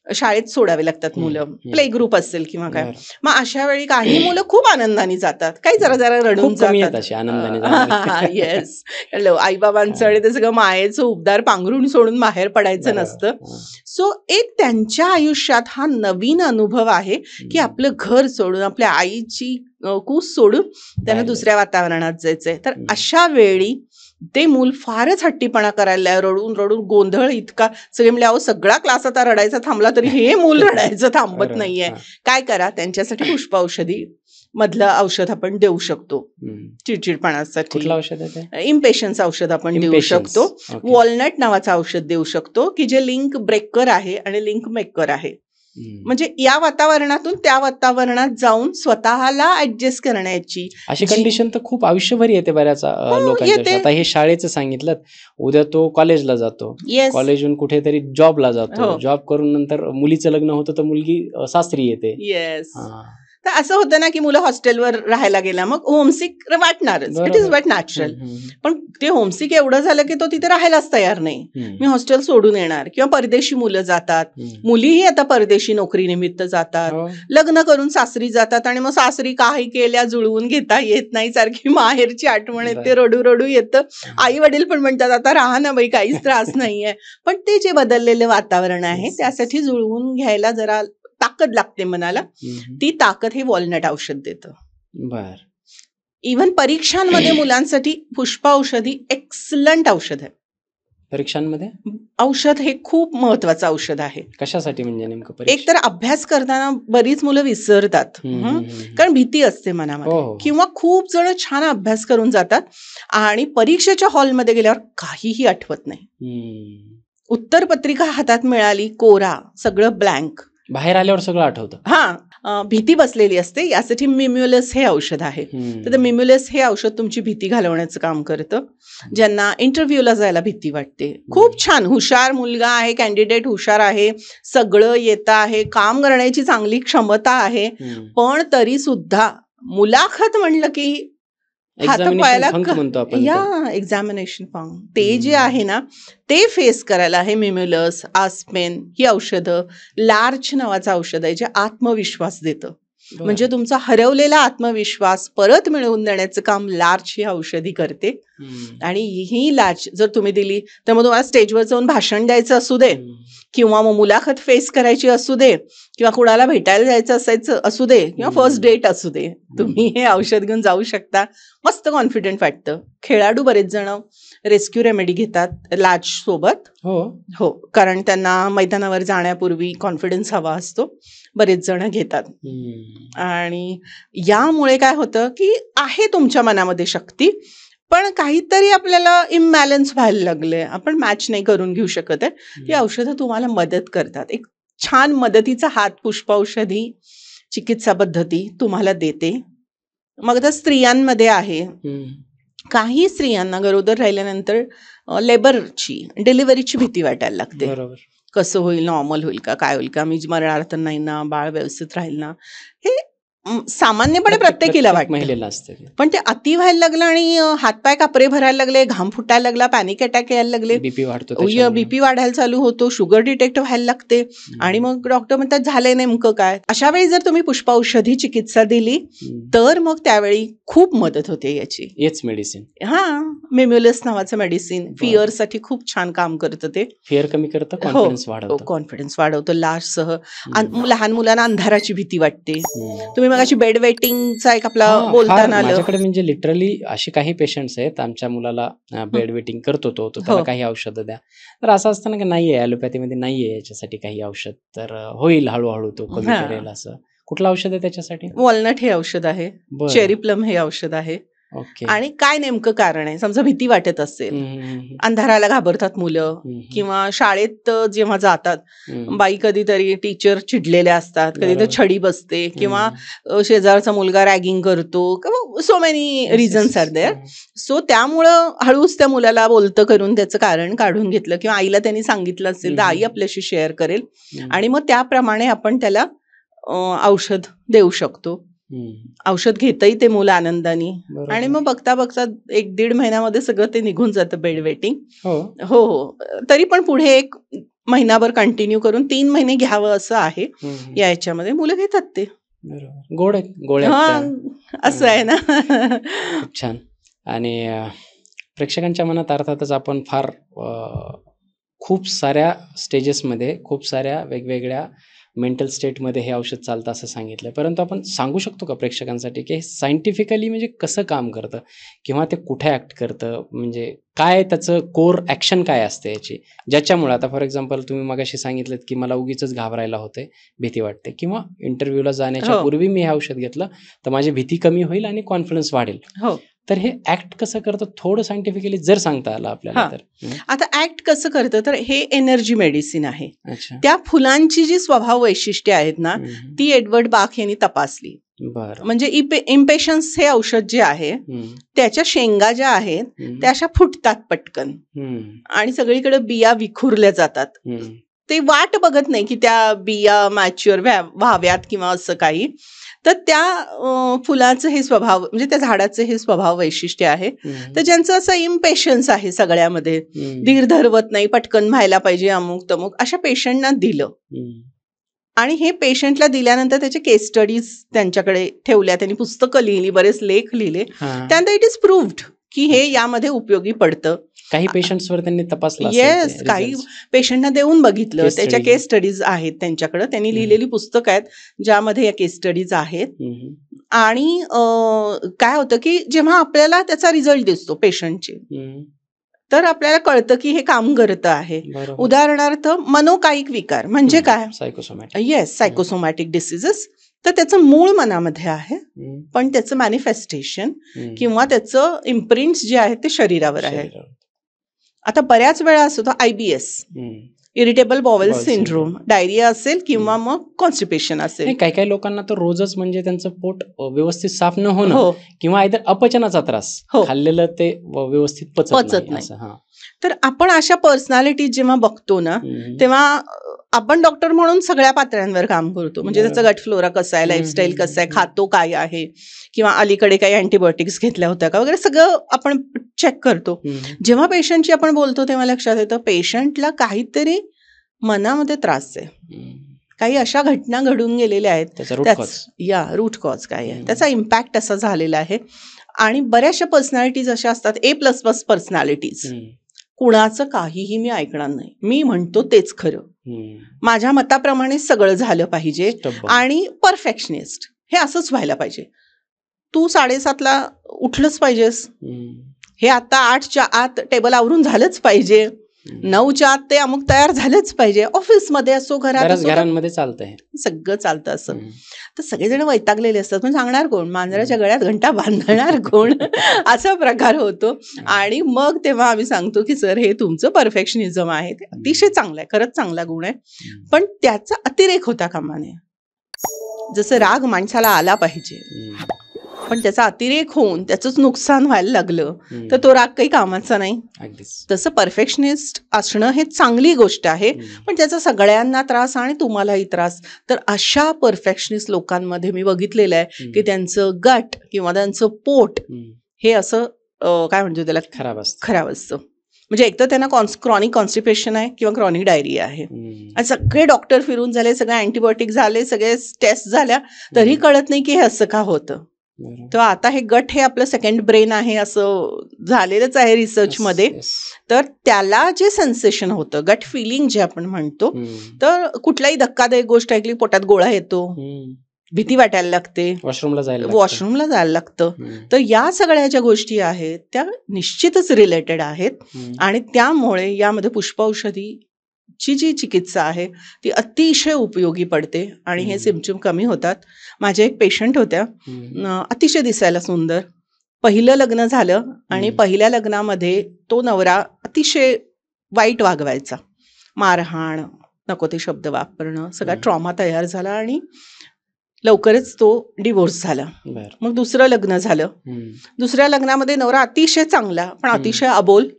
शाळेत सोडावे लागतात मुलं, प्ले ग्रुप असेल किंवा काय, मग अशा वेळी काही मुलं खूप आनंदाने जातात, काही जरा रडून जातात. येस, आईबाबांचं आणि ते सगळं मायेचं उपदार पांघरून सोडून बाहेर पडायचं नसतं. सो एक त्यांच्या आयुष्यात हा नवीन अनुभव आहे की आपलं घर सोडून, आपल्या आईची कूस सोडून त्यांना दुसऱ्या वातावरणात जायचंय. तर अशा वेळी ते मूल फारच हट्टीपणा करायला, रडून गोंधळ इतका, सगळे म्हणजे अहो सगळा क्लास आता रडायचा थांबला तरी हे मूल रडायचं थांबत नाहीये, काय करा, त्यांच्यासाठी पुष्पौषधी मधलं औषध आपण देऊ शकतो. चिडचिडपणासाठी इम्पेशन्स औषध आपण देऊ शकतो. वॉलनट नावाचं औषध देऊ शकतो की जे लिंक ब्रेकर आहे आणि लिंक मेकर आहे, म्हणजे या वातावरणातून त्या वातावरणात जाऊन स्वतःला ऍडजस्ट करण्याची अशी कंडिशन तर खूप आयुष्यभर येते बऱ्याच लोकांच्या. आता हे शाळेचं सांगितलं, उद्या तो कॉलेजला जातो, कॉलेजहून कुठेतरी जॉबला जातो, जॉब करून नंतर मुलीचं लग्न होतं तर मुलगी सासरी येते. येस, तर असं होतं ना की मुलं हॉस्टेलवर राहायला गेला मग होमसिक वाटणारच, इट इज बट नॅचरल. पण ते होमसिक एवढं झालं की तो तिथे राहायलाच तयार नाही, मी हॉस्टेल सोडून येणार. किंवा परदेशी मुलं जातात, मुलीही आता परदेशी नोकरीनिमित्त जातात, लग्न करून सासरी जातात आणि मग सासरी काही केल्या जुळवून घेता येत नाही, सारखी माहेरची आठवण येते, रडू रडू येतं. आई वडील पण म्हणतात आता राहा ना बाई, काहीच त्रास नाहीये. पण ते जे बदललेलं वातावरण आहे त्यासाठी जुळवून घ्यायला जरा ताकद लागते मनाला. ती ताकद हे वॉलनट औषध देतं. बर. इव्हन परीक्षांमध्ये मुलांसाठी पुष्प औषधी एक्सलंट औषध आहे. परीक्षांमध्ये औषध हे खूप महत्वाचं औषध आहे. कशासाठी म्हणजे नेमकं? एक तर अभ्यास करताना बरीच मुलं विसरतात, कारण भीती असते मनामध्ये, किंवा खूप जण छान अभ्यास करून जातात आणि परीक्षेच्या हॉलमध्ये गेल्यावर काहीही आठवत नाही. उत्तरपत्रिका हातात मिळाली, कोरा, सगळं ब्लँक, बाहेर आल्यावर सगळं आठवतं. भीती बसलेली असते. यासाठी मिम्युलस हे औषध आहे. तर मिम्युलस हे औषध तुमची भीती घालवण्याचं काम करतं. ज्यांना इंटरव्ह्यूला जायला भीती वाटते, खूप छान हुशार मुलगा आहे, कॅन्डिडेट हुशार आहे, सगळं येतं आहे, काम करण्याची चांगली क्षमता आहे, पण तरी सुद्धा मुलाखत म्हणलं की एक्झामिनेशन फॉर्म ते जे आहे ना ते फेस करायला हे मिम्युलस, आस्पेन ही औषधं, लार्च नावाचं औषध आहे जे आत्मविश्वास देतं. म्हणजे तुमचा हरवलेला आत्मविश्वास परत मिळवून देण्याचं काम लार्च ही औषधी करते. आणि ही लार्च जर तुम्ही दिली तर मग तुम्हाला स्टेजवर जाऊन भाषण द्यायचं असू दे, किंवा मग मुलाखत फेस करायची असू दे, किंवा कुणाला भेटायला जायचं असू दे, किंवा फर्स्ट डेट असू दे, तुम्ही हे औषध घेऊन जाऊ शकता. मस्त कॉन्फिडंट वाटतं. खेळाडू बरेच जण रेस्क्यू रेमेडी घेतात लार्च सोबत. हो, कारण त्यांना मैदानावर जाण्यापूर्वी कॉन्फिडन्स हवा असतो, बरेच जण घेतात. आणि यामुळे काय होतं की आहे तुमच्या मनामध्ये शक्ती, पण काहीतरी आपल्याला इम्बॅलन्स व्हायला लागले, आपण मॅच नाही करून घेऊ शकत आहे. ही औषधं तुम्हाला मदत करतात. एक छान मदतीचा हात पुष्प औषधी चिकित्सा पद्धती तुम्हाला देते. मग आता स्त्रियांमध्ये आहे, काही स्त्रियांना गरोदर राहिल्यानंतर लेबरची, डिलिव्हरीची भीती वाटायला लागते. कसं होईल, नॉर्मल होईल का, काय होईल का, मी मरणार तर नाही ना, बाळ व्यवस्थित राहील ना, हे सामान्यपणे प्रत्येकीला महिलेला असते. पण ते अति व्हायला लागलं आणि हातपाय कापरे भरायला लागले, घाम फुटायला लागला, पॅनिक अटॅक यायला लागले, बीपी वाढायला चालू होतो, शुगर डिटेक्ट व्हायला लागते. आणि मग डॉक्टर म्हणतात झालंय नेमकं काय. अशा वेळी जर तुम्ही पुष्प औषधी चिकित्सा दिली तर मग त्यावेळी खूप मदत होते याची. हेच मेडिसिन, मिम्युलस नावाचं मेडिसिन फिअर साठी खूप छान काम करतं. ते फिअर कमी करतं, कॉन्फिडन्स वाढवतं. कॉन्फिडन्स वाढवतं. लार्ज सह लहान मुलांना अंधाराची भीती वाटते. तुम्ही मगाशी बेड वेटिंगचा एक आपला बोलताना आलं, माझ्याकडे म्हणजे लिटरली असे काही पेशंट्स आहेत, आमच्या मुलाला बेड वेटिंग करतो तो, त्याला काही औषधं द्या. तर असं असतं ना की नाहीये, ॲलोपॅथीमध्ये नाहीये याच्यासाठी काही औषध, तर होईल हळूहळू तो कमी करेल. असं कुठलं औषध आहे त्याच्यासाठी? वॉलनट हे औषध आहे, चेरी प्लम हे औषध आहे. आणि काय नेमकं कारण आहे, समजा भीती वाटत असेल, अंधाराला घाबरतात मुलं, किंवा शाळेत जेव्हा जातात बाई कधीतरी टीचर चिडलेल्या असतात, कधी तर छडी बसते, किंवा शेजारचा मुलगा रॅगिंग करतो, किंवा so many reasons are there. So त्यामुळं हळूच त्या मुलाला बोलतं करून त्याचं कारण काढून घेतलं, किंवा आईला त्यांनी सांगितलं असेल तर आई आपल्याशी शेअर करेल, आणि मग त्याप्रमाणे आपण त्याला औषध देऊ शकतो. औषध घेतही ते मुलं आनंदाने, आणि मग बघता बघता 1-1.5 महिन्यामध्ये सगळं ते निघून जातं बेड वेटिंग. हो, तरी पण पुढे 1 महिनाभर कंटिन्यू करून 3 महिने घ्यावं असं आहे. याच्यामध्ये मुलं घेतात ते. गोड गोळ्या असं आहे ना. खूप छान. आणि प्रेक्षकांच्या मनात अर्थातच आपण फार खूप साऱ्या स्टेजेसमध्ये, खूप साऱ्या वेगवेगळ्या मेंटल स्टेटमध्ये हे औषध चालतं असं सांगितलं, परंतु आपण सांगू शकतो का प्रेक्षकांसाठी की हे सायंटिफिकली म्हणजे कसं काम करतं, किंवा ते कुठे ॲक्ट करतं, म्हणजे काय त्याचं कोर ॲक्शन काय असते याची, ज्याच्यामुळे आता फॉर एक्झाम्पल तुम्ही मगाशी सांगितलं की मला उगीच घाबरायला होते, भीती वाटते, किंवा इंटरव्ह्यूला जाण्याच्या पूर्वी मी हे औषध घेतलं तर माझी भीती कमी होईल आणि कॉन्फिडन्स वाढेल. तर हे ऍक्ट कसं करतं थोडं सायंटिफिकली जर सांगता आलं आपल्याला तर. आता ऍक्ट कसं करतं तर हे एनर्जी मेडिसिन आहे. त्या फुलांची जी स्वभाव वैशिष्ट्ये आहेत ना ती एडवर्ड बाख यांनी तपासली. म्हणजे इम्पेशन्स हे औषध जे आहे त्याच्या शेंगा ज्या आहेत त्या अशा फुटतात पटकन आणि सगळीकडे बिया विखुरल्या जातात. ते वाट बघत नाही की त्या बिया मॅच्युअर व्हाव्यात किंवा असं काही. तर त्या फुलाचं हे स्वभाव म्हणजे त्या झाडाचं हे स्वभाव वैशिष्ट्य आहे. तर ज्यांचं असं इम्पेशन्स आहे सगळ्यामध्ये, धीर धरवत नाही, पटकन व्हायला पाहिजे, अमुक तमुक, अशा पेशंटना दिलं. आणि हे पेशंटला दिल्यानंतर त्याचे केस स्टडीज त्यांच्याकडे ठेवल्या, त्यांनी पुस्तकं लिहिली, बरेच लेख लिहिले. त्यानंतर इट इज प्रूव्ड की हे यामध्ये उपयोगी पडतं. काही पेशंट्सवर त्यांनी तपासलं. येस, काही पेशंटना देऊन बघितलं, त्याच्या केस स्टडीज आहेत त्यांच्याकडे, त्यांनी लिहिलेली पुस्तकं आहेत ज्यामध्ये या केस स्टडीज आहेत. आणि काय होतं की जेव्हा आपल्याला त्याचा रिझल्ट दिसतो पेशंटचे, तर आपल्याला कळतं की हे काम करत आहे. उदाहरणार्थ मनोकायिक विकार म्हणजे काय? Yes, psychosomatic diseases. तर त्याचं मूळ मनामध्ये आहे, पण त्याचं मॅनिफेस्टेशन किंवा त्याचं इम्प्रिंट्स जे आहेत ते शरीरावर आहे. आता बऱ्याच वेळा असतो तो IBS, irritable bowel syndrome, diarrhoea असेल किंवा मग कॉन्स्टिपेशन असेल. काही लोकांना तर रोजच म्हणजे त्यांचं पोट व्यवस्थित साफ न होणं किंवा इतर अपचनाचा त्रास, खाल्लेलं ते व्यवस्थित पचत नाही. तर आपण अशा पर्सनॅलिटी जेव्हा बघतो ना, तेव्हा आपण डॉक्टर म्हणून सगळ्या पातळ्यांवर काम करतो. म्हणजे त्याचा गट फ्लोरा कसा आहे, लाईफस्टाईल कसं आहे, खातो काय आहे, किंवा अलीकडे काही अँटीबायोटिक्स घेतल्या होत्या का वगैरे, सगळं आपण चेक करतो. जेव्हा पेशंटशी आपण बोलतो तेव्हा लक्षात येतं पेशंटला काहीतरी मनामध्ये त्रास आहे, काही अशा घटना घडून गेलेल्या आहेत, रूट कॉज काय आहे, त्याचा इम्पॅक्ट असा झालेला आहे. आणि बऱ्याचशा पर्सनॅलिटीज अशा असतात A++ पर्सनॅलिटीज, कुणाचं काहीही मी ऐकणार नाही, मी म्हणतो तेच खरं, माझ्या मताप्रमाणे सगळं झालं पाहिजे, आणि परफेक्शनिस्ट, हे असंच व्हायला पाहिजे, तू 7:30ला उठलंच पाहिजेस, हे आता 8च्या आत टेबल आवरून झालंच पाहिजे, 9च्या आत ते अमुक तयार झालंच पाहिजे, ऑफिसमध्ये असो, घरांमध्ये चालतंय, सगळं चालतं असं. तर सगळेजण वैतागलेले असतात, पण सांगणार कोण, मांजराच्या गळ्यात घंटा बांधणार कोण, असा प्रकार होतो. आणि मग तेव्हा आम्ही सांगतो की सर, हे तुमचं परफेक्शनिझम आहे, ते अतिशय चांगलं आहे, खरंच चांगला गुण आहे, पण त्याचा अतिरेक होता कामा नये. जसं राग माणसाला आला पाहिजे, पण त्याचा अतिरेक होऊन त्याचंच नुकसान व्हायला लागलं तर तो राग काही कामाचा नाही. तसं परफेक्शनिस्ट असणं हे चांगली गोष्ट आहे, पण त्याचा सगळ्यांना त्रास आणि तुम्हालाही त्रास. तर अशा परफेक्शनिस्ट लोकांमध्ये मी बघितलेलं आहे की त्यांचं गट किंवा त्यांचं पोट हे असं काय म्हणतो त्याला, खराब असतं. म्हणजे एक तर त्यांना क्रॉनिक कॉन्स्टिपेशन आहे किंवा क्रॉनिक डायरिया आहे. आणि सगळे डॉक्टर फिरून झाले, सगळे अँटीबायोटिक झाले, सगळे टेस्ट झाल्या, तरी कळत नाही की हे असं का होतं. तर आता हे गट हे आपलं सेकंड ब्रेन आहे असं झालेलंच आहे रिसर्चमध्ये. तर त्याला जे सेन्सेशन होतं, गट फिलिंग जे आपण म्हणतो, तर कुठलाही धक्कादायक गोष्ट ऐकली पोटात गोळा येतो, भीती वाटायला लागते, वॉशरूमला जायला लागतं. तर या सगळ्या ज्या गोष्टी आहेत त्या निश्चितच रिलेटेड आहेत. आणि त्यामुळे यामध्ये पुष्पौषधीची जी चिकित्सा आहे ती अतिशय उपयोगी पडते आणि हे सिम्पटम कमी होतात. माझ्या एक पेशंट होत्या, अतिशय दिसायला सुंदर, पहिलं लग्न झालं आणि पहिल्या लग्नामध्ये तो नवरा अतिशय वाईट वागवायचा, मारहाण, नको ते शब्द वापरणं, सगळा ट्रॉमा तयार झाला आणि लवकरच तो डिवोर्स झाला. मग दुसरं लग्न झालं, दुसऱ्या लग्नामध्ये नवरा अतिशय चांगला पण अतिशय अबोल,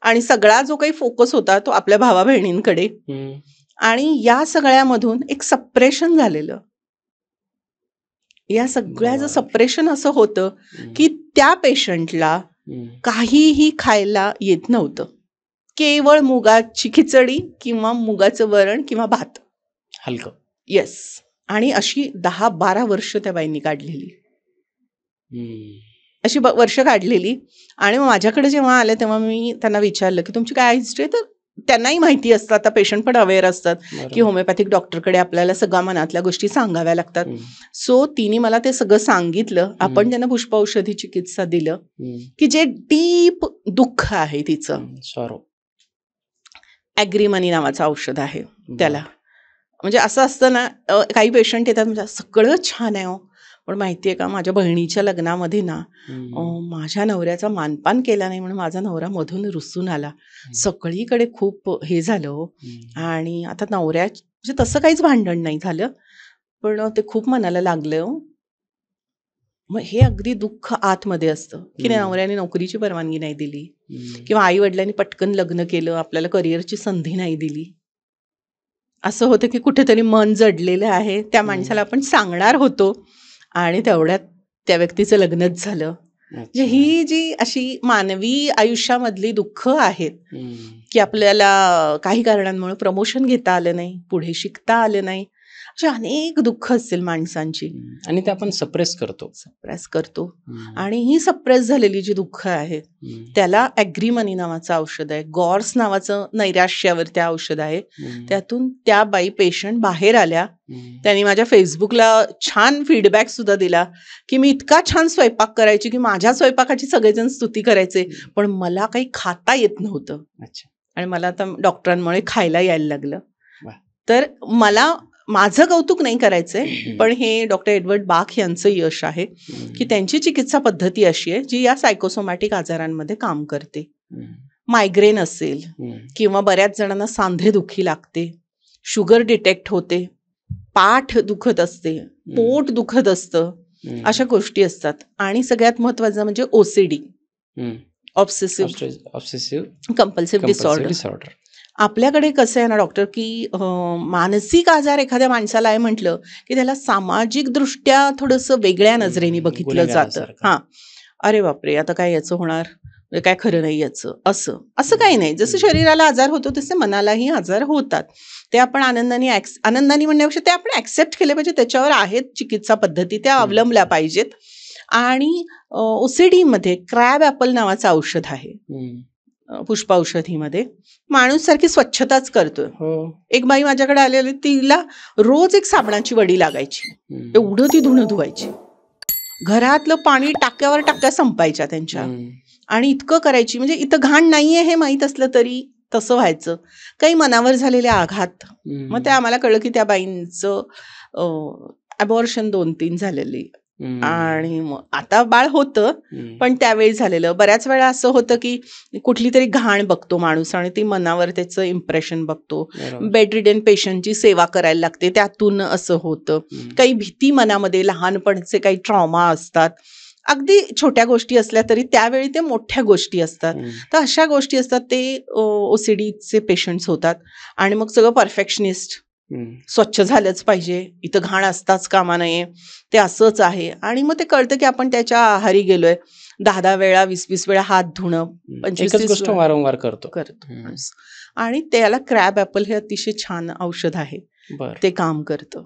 आणि सगळा जो काही फोकस होता तो आपल्या भावा बहिणींकडे. आणि या सगळ्यामधून एक सप्रेशन झालेलं. या सगळ्याचं सप्रेशन असं होतं की त्या पेशंटला काहीही खायला येत नव्हतं, केवळ मुगाची खिचडी किंवा मुगाचं वरण किंवा भात हलकं. येस. आणि अशी 10-12 वर्ष त्या बाईंनी काढलेली, अशी वर्ष काढलेली. आणि मग माझ्याकडे जेव्हा आले तेव्हा मी त्यांना विचारलं की तुमची काय हिस्ट्री आहे. तर त्यांनाही माहिती असतं, आता पेशंट पण अवेअर असतात की होमिओपॅथिक डॉक्टरकडे आपल्याला सगळ्या मनातल्या गोष्टी सांगाव्या लागतात. सो तिने मला ते सगळं सांगितलं. आपण त्यांना पुष्पौषधी चिकित्सा दिलं की जे डीप दुःख आहे तिचं, ॲग्रीमनी नावाचं औषध आहे त्याला. म्हणजे असं असतं ना, काही पेशंट येतात म्हणजे सगळं छान आहे हो, पण माहिती आहे का, माझ्या बहिणीच्या लग्नामध्ये ना माझ्या नवऱ्याचा मानपान केला नाही म्हणून माझा नवरा मधून रुसून आला, सगळीकडे खूप हे झालं हो. आणि आता म्हणजे तसं काहीच भांडण नाही झालं, पण ते खूप मनाला लागलं हो. मग हे अगदी दुःख आतमध्ये असतं की नवऱ्याने नोकरीची परवानगी नाही दिली किंवा आई वडिलांनी पटकन लग्न केलं, आपल्याला करिअरची संधी नाही दिली. असं होतं की कुठेतरी मन जडलेलं आहे, त्या माणसाला आपण सांगणार होतो आणि तेवढ्यात त्या व्यक्तीचं लग्नच झालं. म्हणजे ही जी अशी मानवी आयुष्यामधली दुःख आहेत की आपल्याला काही कारणांमुळे प्रमोशन घेता आलं नाही, पुढे शिकता आलं नाही, अशी अनेक दुःख असतील माणसांची आणि ते आपण सप्रेस करतो. आणि ही सप्रेस झालेली जी दुःख आहेत त्याला ॲग्रीमनी नावाचं औषध आहे, गॉर्स नावाचं नैराश्यावर त्या औषध आहे. त्यातून त्या बाई पेशंट बाहेर आल्या. त्यांनी माझ्या फेसबुकला छान फीडबॅक सुद्धा दिला की मी इतका छान स्वयंपाक करायची की माझ्या स्वयंपाकाची सगळेजण स्तुती करायचे, पण मला काही खाता येत नव्हतं आणि मला आता डॉक्टरांमुळे खायला यायला लागलं. तर मला माझं कौतुक नाही करायचंय, पण हे डॉक्टर एडवर्ड बाख यांचं यश आहे की त्यांची चिकित्सा पद्धती अशी आहे जी या सायकोसोमॅटिक आजारांमध्ये काम करते. मायग्रेन असेल किंवा बऱ्याच जणांना सांधेदुखी लागते, शुगर डिटेक्ट होते, पाठ दुखत असते, पोट दुखत असतं, अशा गोष्टी असतात. आणि सगळ्यात महत्वाचं म्हणजे OCD, ऑब्सेसिव्ह कंपल्सिव्ह डिसऑर्डर. आपल्याकडे कसं आहे ना डॉक्टर की मानसिक आजार एखाद्या माणसाला आहे म्हटलं की त्याला सामाजिक दृष्ट्या थोडंसं वेगळ्या नजरेने बघितलं जातं. हां, अरे बापरे, आता काय याचं होणार, काय खरं नाही याचं, असं काही नाही. जसं शरीराला आजार होतो तसे मनालाही आजार होतात. ते आपण आनंदाने म्हणण्यापेक्षा ते आपण ऍक्सेप्ट केले पाहिजे. त्याच्यावर आहेत चिकित्सा पद्धती, त्या अवलंबल्या पाहिजेत. आणि OCD मध्ये क्रॅब ॲपल नावाचं औषध आहे. पुष्पौषधीमध्ये माणूस सारखी स्वच्छताच करतोय. एक बाई माझ्याकडे आलेली, तिला रोज एक साबणाची वडी लागायची, एवढं ती धुणं धुवायची, घरातलं पाणी टाक्या संपायच्या त्यांच्या, आणि इतकं करायची. म्हणजे इथं घाण नाहीये हे माहीत असलं तरी तसं व्हायचं. काही मनावर झालेले आघात. मग ते आम्हाला कळलं की त्या बाईंचं अबॉर्शन 2-3 झालेली आणि मग आता बाळ होतं, पण त्यावेळी झालेलं. बऱ्याच वेळा असं होतं की कुठली तरी घाण बघतो माणूस आणि ती मनावर त्याचं इम्प्रेशन बघतो. बेड रिडन पेशंटची सेवा करायला लागते, त्यातून असं होतं. काही भीती मनामध्ये, लहानपणचे काही ट्रॉमा असतात, अगदी छोट्या गोष्टी असल्या तरी त्यावेळी ते मोठ्या गोष्टी असतात. तर अशा गोष्टी असतात, ते OCDचे पेशंट्स होतात. आणि मग सगळं परफेक्शनिस्ट, स्वच्छ झालंच पाहिजे, इथं घाण असताच कामा नये, ते असंच आहे. आणि मग ते कळतं की आपण त्याच्या आहारी गेलोय. 10 वेळा 20 वेळा हात धुणं, 25 गोष्ट वारंवार करतो. आणि त्याला क्रॅब ॲपल हे अतिशय छान औषध आहे, ते काम करतं.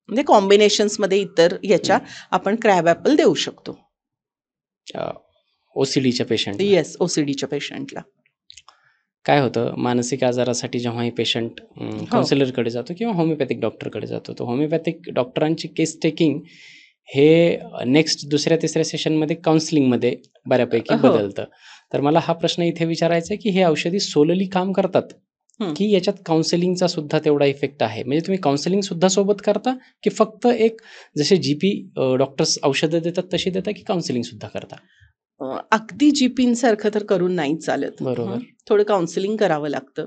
म्हणजे कॉम्बिनेशन्स मध्ये इतर याच्या आपण क्रॅब ॲपल देऊ शकतो OCDच्या पेशंट. येस, OCDच्या पेशंटला. काय होतं, मानसिक आजारासाठी जेव्हा पेशंट काउन्सिलरकडे जातो किंवा होमिओपॅथिक डॉक्टरकडे जातो, तर होमिओपॅथिक डॉक्टरांची केस टेकिंग हे नेक्स्ट 2-3 सेशनमध्ये काउन्सिलिंगमध्ये बऱ्यापैकी बदलतं. तर मला हा प्रश्न इथे विचारायचा आहे की हे औषधी सोलली काम करतात की याच्यात काउन्सिलिंगचा सुद्धा तेवढा इफेक्ट आहे? म्हणजे तुम्ही काउन्सिलिंग सुद्धा सोबत करता की फक्त एक जसे GP डॉक्टर्स औषधं देतात तशी देता की काउन्सिलिंग सुद्धा करता? अगदी जीपींसारखं तर करून नाही चालत. बरोबर. थोडं काउन्सिलिंग करावं लागतं,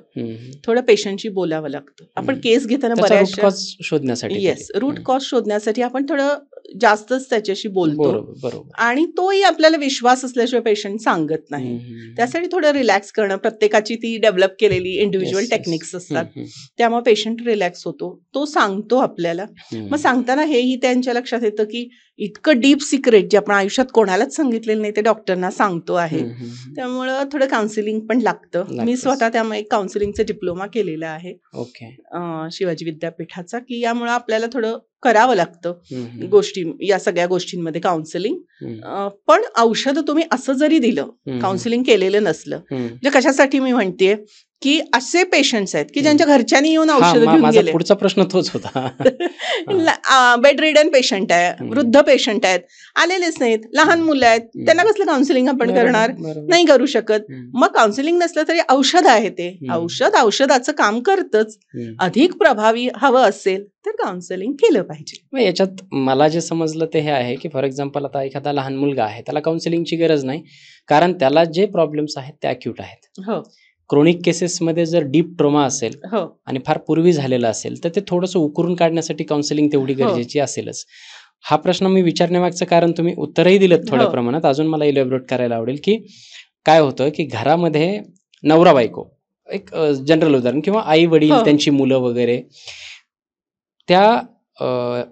थोडं पेशंटशी बोलावं लागतं. आपण केस घेताना रूट कॉज शोधण्यासाठी. येस, रूट कॉज शोधण्यासाठी आपण थोडं जास्तच त्याच्याशी बोलतो. बरोबर. आणि तोही आपल्याला विश्वास असल्याशिवाय पेशंट सांगत नाही. त्यासाठी थोडं रिलॅक्स करणं, प्रत्येकाची ती डेव्हलप केलेली इंडिव्हिज्युअल टेक्निक्स असतात, त्यामुळे पेशंट रिलॅक्स होतो, तो सांगतो आपल्याला. मग सांगताना हेही त्यांच्या लक्षात येतं की इतकं डीप सिक्रेट जे आपण आयुष्यात कोणालाच सांगितलेलं नाही ते डॉक्टरना सांगतो आहे. त्यामुळं थोडं काउन्सिलिंग पण लागतं. मी स्वतः त्यामुळे काउन्सिलिंगचा डिप्लोमा केलेला आहे शिवाजी विद्यापीठाचा, की यामुळे आपल्याला थोडं करावं लागतं गोष्टी, या सगळ्या गोष्टींमध्ये काउन्सिलिंग. पण औषध तुम्ही असं जरी दिलं, काउन्सिलिंग केलेलं नसलं, म्हणजे कशासाठी मी म्हणतेय की असे पेशंट्स आहेत की ज्यांच्या घरच्यांनी येऊन औषध घेऊन गेले. पुढचा प्रश्न तोच होता. बेड रिडन पेशंट आहे, वृद्ध पेशंट आहेत, आलेलेच नाहीत, लहान मुलं आहेत, त्यांना कसलं काउन्सिलिंग आपण करणार? नाही करू शकत. मग काउन्सिलिंग नसलं तरी औषध आहे, ते औषधाचं काम करतच. अधिक प्रभावी हवं असेल तर काउन्सिलिंग केलं पाहिजे. याच्यात मला जे समजलं ते हे आहे की फॉर एक्झाम्पल आता एखादा लहान मुलगा आहे, त्याला काउन्सिलिंगची गरज नाही, कारण त्याला जे प्रॉब्लेम्स आहेत ते अक्यूट आहेत. क्रोनिक केसेसमध्ये जर डीप ट्रोमा असेल आणि फार पूर्वी झालेला असेल तर ते थोडंसं उकरून काढण्यासाठी काउन्सिलिंग तेवढी गरजेची असेलच. हा प्रश्न मी विचारण्यामागचं कारण तुम्ही उत्तरही दिलं थोड्या प्रमाणात. अजून मला इलॅबोरेट करायला आवडेल की काय होतं की घरामध्ये नवरा बायको एक जनरल उदाहरण, किंवा आई वडील, हो. त्यांची मुलं वगैरे, त्या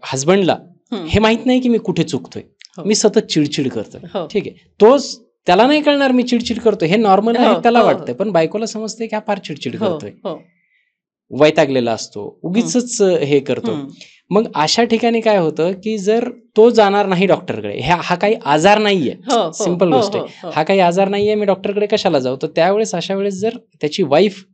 हस्बंडला हे माहित नाही की मी कुठे चुकतोय, हो. मी सतत चिडचिड करतोय. हो. ठीक आहे, तोच त्याला नाही कळणार मी चिडचिड करतोय, हे नॉर्मल आहे हो, त्याला हो. वाटतंय, पण बायकोला समजतंय की हा फार चिडचिड हो, करतोय, हो. वैतागलेला असतो, उगीच हे करतो. हम्म. मग अशा ठिकाणी काय होतं की जर तो जाणार नाही डॉक्टरकडे, हा काही आजार नाहीये, हो, हो, सिंपल हो, गोष्ट हो, आहे, हो. हा काही आजार नाहीये, मी डॉक्टरकडे कशाला जाऊ, तर त्यावेळेस अशा वेळेस जर त्याची वाईफ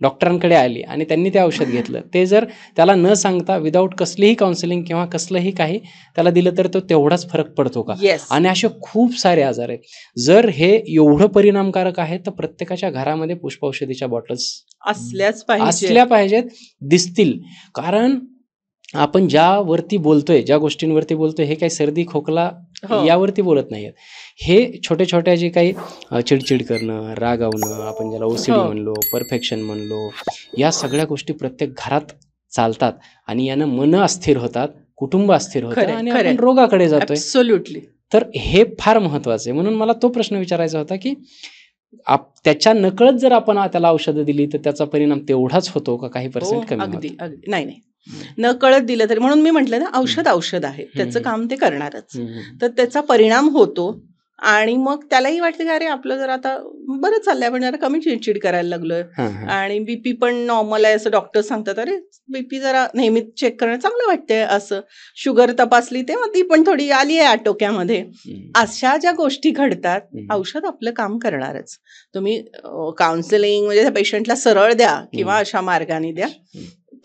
डॉक्टरांकडे आली आणि त्यांनी ते औषध घेतलं, ते जर त्याला न सांगता विदाऊट कसलीही काउन्सिलिंग किंवा कसलंही काही त्याला दिलं, तर तो तेवढाच फरक पडतो का? येस. आणि असे खूप सारे आजार आहेत. जर हे एवढं परिणामकारक आहे, तर प्रत्येकाच्या घरामध्ये पुष्पौषधीच्या बॉटल्स असल्याच पाहिजे. असल्या पाहिजेत, दिसतील. कारण आपण ज्यावरती बोलतोय, ज्या गोष्टींवरती बोलतोय, हे काही सर्दी खोकला हो. यावरती बोलत नाहीत. हे छोट्या छोट्या जे काही चिडचिड करणं, रागावणं, आपण ज्याला ओसीडी हो. म्हणलो, परफेक्शन म्हणलो, या सगळ्या गोष्टी प्रत्येक घरात चालतात आणि यानं मन अस्थिर होतात, कुटुंब अस्थिर होतं खरंय, आणि खरंय. आपण रोगाकडे जातोय. ऍब्सोल्युटली. तर हे फार महत्वाचं आहे. म्हणून मला तो प्रश्न विचारायचा होता की त्याच्या नकळत जर आपण त्याला औषधं दिली, तर त्याचा परिणाम तेवढाच होतो का, काही हो, पर्सेंट कमी अगदी होतो? अगदी. नाही न कळत दिलं तरी, म्हणून मी म्हटलं ना, औषध आहे, त्याचं हम्म. काम ते करणारच. हम्म. तर त्याचा परिणाम होतो आणि मग त्यालाही वाटतं की अरे आपलं जर आता बरं चाललंय, आपण जरा कमी चिडचिड करायला लागलोय हां, हां. आणि बीपी पण नॉर्मल आहे असं डॉक्टर सांगतात, अरे बीपी जरा नेहमीच चेक करणं चांगलं वाटतंय. असं शुगर तपासली तेव्हा ती पण थोडी आली आहे आटोक्यामध्ये. अशा ज्या गोष्टी घडतात, औषध आपलं काम करणारच. तुम्ही काउन्सिलिंग म्हणजे त्या पेशंटला सरळ द्या किंवा अशा मार्गाने द्या,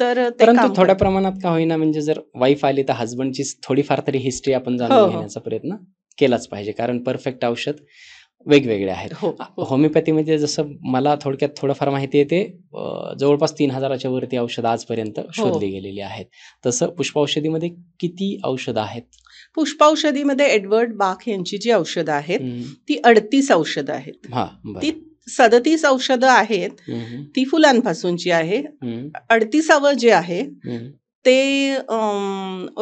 तर ते परंतु काम थोड्या करतं. प्रमाणात का होईना, म्हणजे जर वाईफ आली तर हस्बंडची थोडीफार तरी हिस्ट्री आपण हो, जाणून हो. घेण्याचा प्रयत्न केलाच पाहिजे, कारण परफेक्ट औषध वेगवेगळे आहेत. हो, हो. होमिओपॅथीमध्ये जसं मला थोडक्यात थोडंफार माहिती आहे, ते जवळपास 3000च्या वरती औषध आजपर्यंत शोधली गेलेली आहेत. तसं पुष्पौषधीमध्ये किती औषधं आहेत? पुष्पौषधीमध्ये एडवर्ड बाख यांची जी औषधं आहेत, ती 38 औषधं आहेत. हा, बरं. ती 37 औषधं आहेत, ती फुलांपासूनची आहे. 38वं जे आहे ते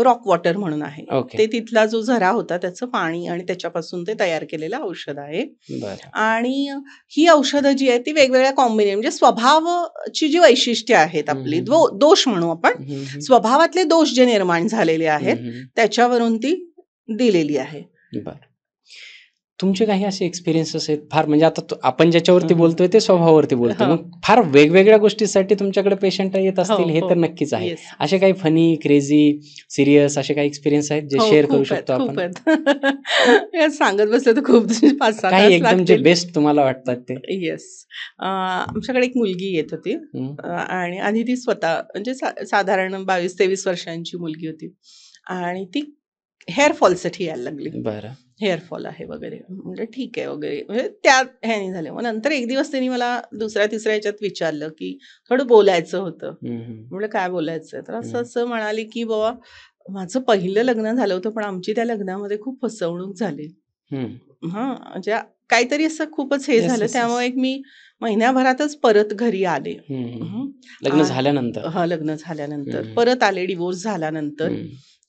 रॉक वॉटर म्हणून आहे. ओके. ते तिथला जो झरा होता त्याचं पाणी आणि त्याच्यापासून ते तयार केलेलं औषध आहे. बरं. आणि ही औषधं जी आहेत ती वेगवेगळ्या कॉम्बिनेशन, म्हणजे स्वभावाची जी वैशिष्ट्ये आहेत आपली, दोष म्हणू आपण, स्वभावातले दोष जे निर्माण झालेले आहेत त्याच्यावरून ती दिलेली आहे. बरं. तुमचे काही असे एक्सपिरियन्सेस आहेत फार, म्हणजे आता आपण ज्याच्यावरती बोलतोय ते स्वभावावरती बोलतोय, मग फार वेगवेगळ्या गोष्टीसाठी तुमच्याकडे पेशंट येत असतील, हे तर नक्कीच आहे. असे काही फनी, क्रेझी, सिरियस असे काही एक्सपिरियन्स आहेत जे शेअर करू शकतो आपण? सांगत बसलं तर खूप 5-6 तास काही एकदम जे लागतील. बेस्ट तुम्हाला वाटतात ते? येस. आमच्याकडे एक मुलगी येत होती आणि आधी ती स्वतः म्हणजे साधारण 22-23 वर्षांची मुलगी होती आणि ती हेअरफॉलसाठी यायला लागली. बरं. हेअरफॉल आहे वगैरे, म्हणजे ठीक आहे वगैरे, म्हणजे त्या ह्यानी झालं. मग नंतर एक दिवस त्यांनी मला दुसऱ्या-तिसऱ्या ह्याच्यात विचारलं की थोडं बोलायचं होतं. म्हटलं काय बोलायचं आहे, तर असं म्हणाली की बाबा माझं पहिलं लग्न झालं होतं, पण आमची त्या लग्नामध्ये खूप फसवणूक झाली. म्हणजे काहीतरी असं खूपच हे झालं, त्यामुळे मी महिन्याभरातच परत घरी आले. लग्न झाल्यानंतर? हा, लग्न झाल्यानंतर परत आले, डिवोर्स झाल्यानंतर.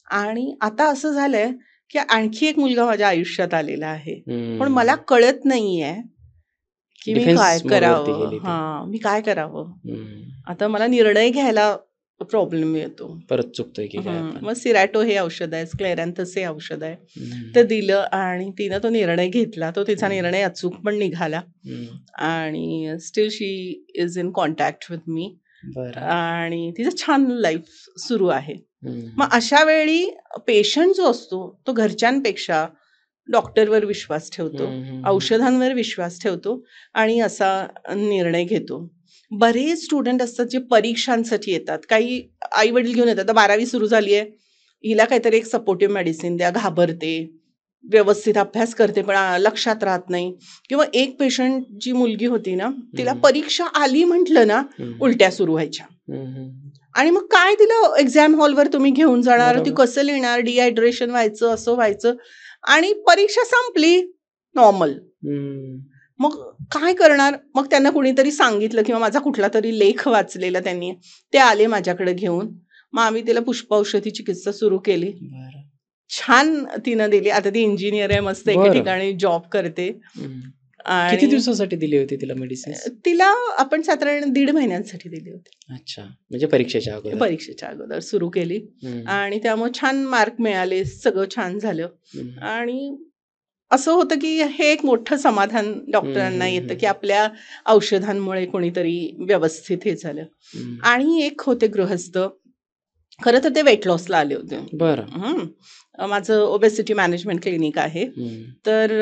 आणि आता असं झालंय की आणखी एक मुलगा माझ्या आयुष्यात आलेला आहे, पण मला कळत नाहीये की मी काय करावं. मी काय करावं, आता मला निर्णय घ्यायला प्रॉब्लेम येतो. परत चुकतोय की काय? मग सिरॅटो हे औषध आहे, स्क्लेरॅन्थस हे औषध आहे, ते दिलं आणि तिनं तो निर्णय घेतला. तो तिचा निर्णय अचूक पण निघाला आणि steel she is in contact with me आणि तिचं छान लाईफ सुरू आहे. मग अशा वेळी पेशंट जो असतो तो घरच्यांपेक्षा डॉक्टरवर विश्वास ठेवतो, औषधांवर विश्वास ठेवतो आणि असा निर्णय घेतो. बरेच स्टुडंट असतात जे परीक्षांसाठी येतात, काही आई वडील घेऊन येतात, 12वी सुरू झाली आहे, हिला काहीतरी एक सपोर्टिव्ह मेडिसिन द्या, घाबरते, व्यवस्थित अभ्यास करते पण लक्षात राहत नाही. किंवा एक पेशंट जी मुलगी होती ना, तिला परीक्षा आली म्हटलं ना उलट्या सुरू व्हायच्या. आणि मग काय तिला एक्झाम हॉलवर तुम्ही घेऊन जाणार, ती कसं लिहिणार, डिहायड्रेशन व्हायचं, असं व्हायचं आणि परीक्षा संपली नॉर्मल. मग काय करणार. मग त्यांना कुणीतरी सांगितलं किंवा माझा कुठला तरी लेख वाचलेला त्यांनी, ते आले माझ्याकडे घेऊन. मग आम्ही तिला पुष्पौषधी चिकित्सा सुरू केली. छान तिनं दिली. आता ती इंजिनियर आहे, मस्त एका ठिकाणी जॉब करते किती दिवसासाठी दिली होती तिला मेडिसिन? तिला आपण साधारण 1.5 महिन्यांसाठी दिली होती. अच्छा, म्हणजे परीक्षेच्या अगोदर सुरू केली आणि त्यामुळे छान मार्क मिळाले, सगळं छान झालं. आणि असं होतं की हे एक मोठं समाधान डॉक्टरांना येतं की आपल्या औषधांमुळे कोणीतरी व्यवस्थित हे झालं. आणि एक होते गृहस्थ, खरं तर ते वेट लॉसला आले होते. बरं. माझं ओबेसिटी मॅनेजमेंट क्लिनिक आहे, तर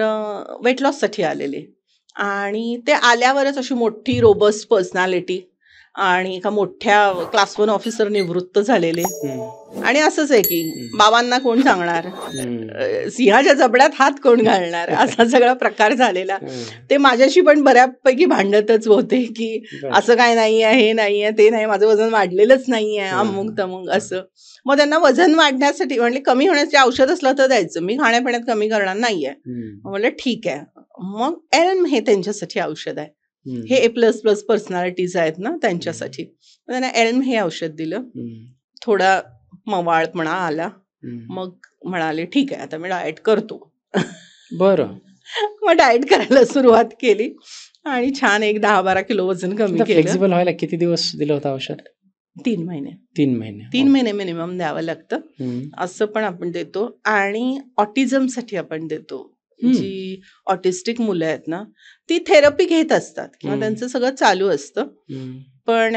वेट लॉससाठी आलेले. आणि ते आल्यावरच अशी मोठी रोबस्ट पर्सनॅलिटी आणि एका मोठ्या क्लास 1 ऑफिसर निवृत्त झालेले. आणि असंच आहे की बाबांना कोण सांगणार, सिंहाच्या जबड्यात हात कोण घालणार, असा सगळा प्रकार झालेला. ते माझ्याशी पण बऱ्यापैकी भांडतच होते की असं काय नाही आहे, हे नाही आहे, ते नाही, माझं वजन वाढलेलंच नाही आहे, अमुक तमुक असं. मग त्यांना वजन वाढण्यासाठी म्हणजे कमी होण्याचे औषध असलं तर द्यायचं, मी खाण्यापिण्यात कमी करणार नाहीये. म्हणलं ठीक आहे. मग एल्म हे त्यांच्यासाठी औषध आहे. हे A++ पर्सनॅलिटीज आहेत ना त्यांच्यासाठी. त्यांना एल्म हे औषध दिलं. थोडा मवाळपणा आला. मग म्हणाले ठीक आहे, आता मी डाएट करतो. बरं. मग डाएट करायला सुरुवात केली आणि छान एक 10-12 किलो वजन कमी केलं. फ्लेक्झिबल व्हायला किती दिवस दिलं होतं औषध? 3 महिने. 3 महिने मिनिमम द्यावं लागतं. असं पण आपण देतो. आणि ऑटिझमसाठी आपण देतो. जी ऑटिस्टिक मुलं आहेत ना, ती थेरपी घेत असतात किंवा त्यांचं सगळं चालू असतं. पण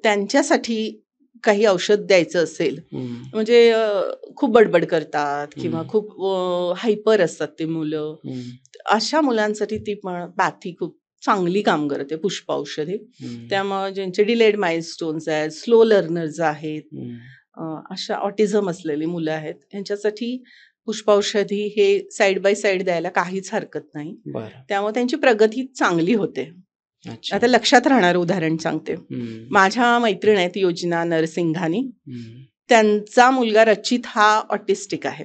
त्यांच्यासाठी काही औषध द्यायचं असेल, म्हणजे खूप बडबड करतात किंवा खूप हायपर असतात ते मुलं, अशा मुलांसाठी ती पण पॅथी खूप चांगली काम करते, पुष्प औषधी. त्यामुळे ज्यांचे डिलेड माइलस्टोन्स आहेत, स्लो लर्नर्स आहेत, अशा ऑटिझम असलेली मुलं आहेत, यांच्यासाठी पुष्पौषधी हे साईड बाय साईड द्यायला काहीच हरकत नाही. त्यामुळे त्यांची प्रगती चांगली होते. आता लक्षात राहणारं उदाहरण सांगते. माझ्या मैत्रीण आहेत योजना नरसिंघानी, त्यांचा मुलगा रचित हा ऑटिस्टिक आहे.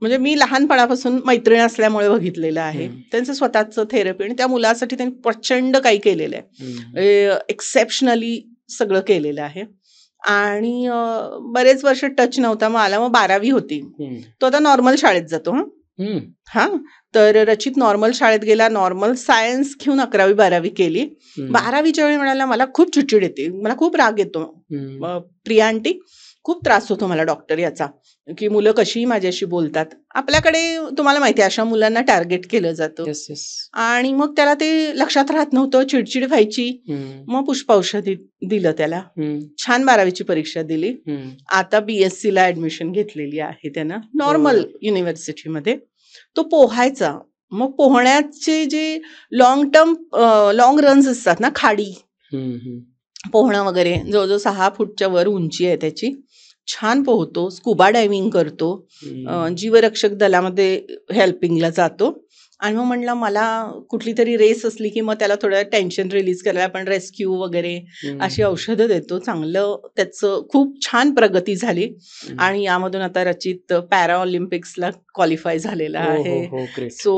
म्हणजे मी लहानपणापासून मैत्रीण असल्यामुळे बघितलेलं आहे त्यांचं स्वतःचं थेरपी. आणि त्या मुलासाठी त्यांनी प्रचंड काही केलेलं आहे, एक्सेप्शनली सगळं केलेलं आहे. आणि बरेच वर्ष टच नव्हता. मग आला, मग 12वी होती, तो आता नॉर्मल शाळेत जातो. तर रचित नॉर्मल शाळेत गेला, नॉर्मल सायन्स घेऊन 11वी-12वी केली. 12वीच्या वेळी म्हणाला मला खूप चिडचिड येते, मला खूप राग येतो, प्रिया आंटी खूप त्रास होतो मला डॉक्टर याचा, की मुलं कशीही माझ्याशी बोलतात. आपल्याकडे तुम्हाला माहिती आहे अशा मुलांना टार्गेट केलं जातं. आणि मग त्याला ते लक्षात राहत नव्हतं, चिडचिड व्हायची. मग पुष्पौषधी दिलं त्याला. छान 12वीची परीक्षा दिली. आता BSc ला ऍडमिशन घेतलेली आहे त्यानं नॉर्मल युनिव्हर्सिटीमध्ये. तो पोहायचा. मग पोहण्याचे जे लॉंग रन्स असतात ना, खाडी पोहणं वगैरे, जवळजवळ 6 फूटच्या वर उंची आहे त्याची, छान पोहतो. स्कुबा डायव्हिंग करतो, जीवरक्षक दलामध्ये हेल्पिंगला जातो. आणि मग म्हणलं मला कुठली तरी रेस असली की मग त्याला थोडं टेन्शन रिलीज करायला आपण रेस्क्यू वगैरे अशी औषधं देतो. चांगलं त्याचं खूप छान प्रगती झाली. आणि यामधून आता रचित पॅरा ऑलिम्पिक्सला क्वालिफाय झालेला आहे. सो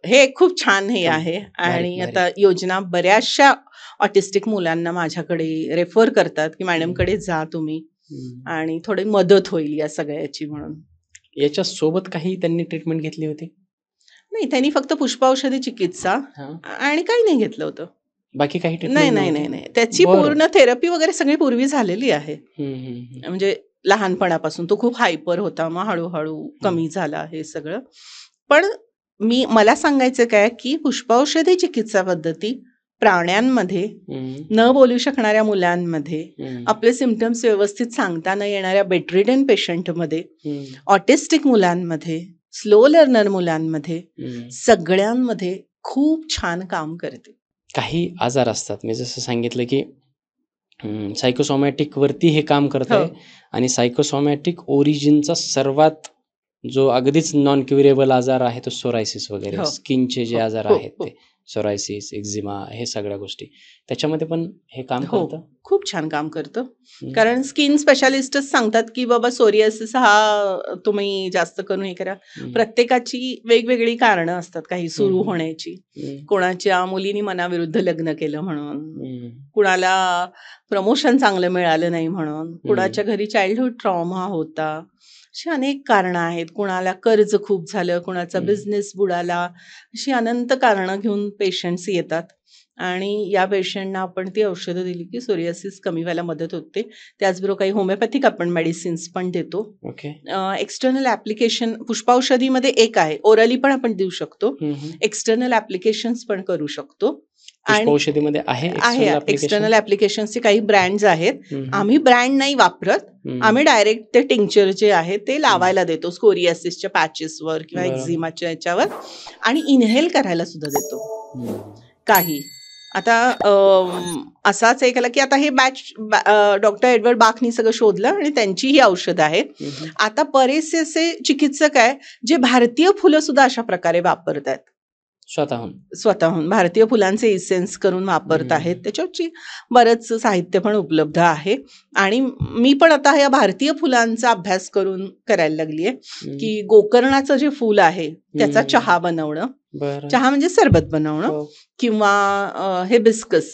हे खूप छान हे आहे. आणि आता योजना बऱ्याचशा ऑटिस्टिक मुलांना माझ्याकडे रेफर करतात की मॅडमकडे जा तुम्ही, आणि थोडी मदत होईल या सगळ्याची म्हणून. याच्या सोबत काही त्यांनी ट्रीटमेंट घेतली होती? नाही, त्यांनी फक्त पुष्पौषधी चिकित्सा आणि काही नाही घेतलं होतं. बाकी काही नाही. त्याची पूर्ण थेरपी वगैरे सगळी पूर्वी झालेली आहे. म्हणजे लहानपणापासून तो खूप हायपर होता, मग हळूहळू कमी झाला हे सगळं. पण मला सांगायचं काय की पुष्पौषधी चिकित्सा पद्धती प्राण्यांमध्ये, न बोलू शकणाऱ्या मुलांमध्ये, आपले सिम्पटम्स व्यवस्थित सांगता न येणाऱ्या बेडरिडन पेशंटमध्ये, ऑटिस्टिक मुलांमध्ये, स्लो लर्नर मुलांमध्ये, सगळ्यांमध्ये खूप छान काम करते. काही आजार असतात, मी जसं सांगितलं की सायकोसोमॅटिक वरती हे काम करत आहे. आणि सायकोसोमॅटिक ओरिजिनचा सर्वात जो अगदीच नॉन क्युरेबल आजार आहे तो सोरायसिस वगैरे, स्किनचे जे आजार आहेत ते सोरायसिस, एक्झिमा, हे सगळ्या गोष्टी, त्याच्यामध्ये पण हे काम करतं. खूप छान काम करतं. कारण स्किन स्पेशालिस्टच सांगतात की बाबा सोरियासिस हा तुम्ही जास्त करून हे करा. प्रत्येकाची वेगवेगळी कारणं असतात काही सुरू होण्याची. कोणाच्या मुलीनी मनाविरुद्ध लग्न केलं म्हणून, कुणाला प्रमोशन चांगलं मिळालं नाही म्हणून, कुणाच्या घरी चाइल्डहुड ट्रॉमा होता, अशी अनेक कारणं आहेत. कुणाला कर्ज खूप झालं, कुणाचा बिझनेस बुडाला, अशी अनंत कारणं घेऊन पेशंट्स येतात आणि या पेशंटना आपण ती औषधं दिली की सोरियासिस कमी व्हायला मदत होते. त्याचबरोबर काही होमिओपॅथिक आपण मेडिसिन्स पण देतो. ओके. एक्सटर्नल ॲप्लिकेशन पुष्पाऔषधीमध्ये एक आहे, ओरली पण आपण देऊ शकतो, एक्सटर्नल ॲप्लिकेशन्स पण करू शकतो. आणि औषधीमध्ये आहे एक्सटर्नल ॲप्लिकेशन्सचे काही ब्रँड्स आहेत. आम्ही ब्रँड नाही वापरत, आम्ही डायरेक्ट ते टिंक्चर जे आहे ते लावायला देतो स्कोरियासिसच्या पॅचेसवर किंवा एक्झिमाच्या याच्यावर, आणि इनहेल करायला सुद्धा देतो काही. आता असाच एक आला की आता हे डॉक्टर एडवर्ड बाखनी सगळं शोधलं आणि त्यांची ही औषधं आहेत. आता बरेचसे असे चिकित्सक आहे जे भारतीय फुलं सुद्धा अशा प्रकारे वापरतात, स्वतःहून भारतीय फुलांचे इसेन्स करून वापरत आहेत. त्याच्यावरची बरंच साहित्य पण उपलब्ध आहे आणि मी पण आता या भारतीय फुलांचा अभ्यास करून करायला लागली आहे की गोकर्णाचं जे फूल आहे त्याचा चहा बनवणं, चहा म्हणजे सरबत बनवणं, किंवा हिबिस्कस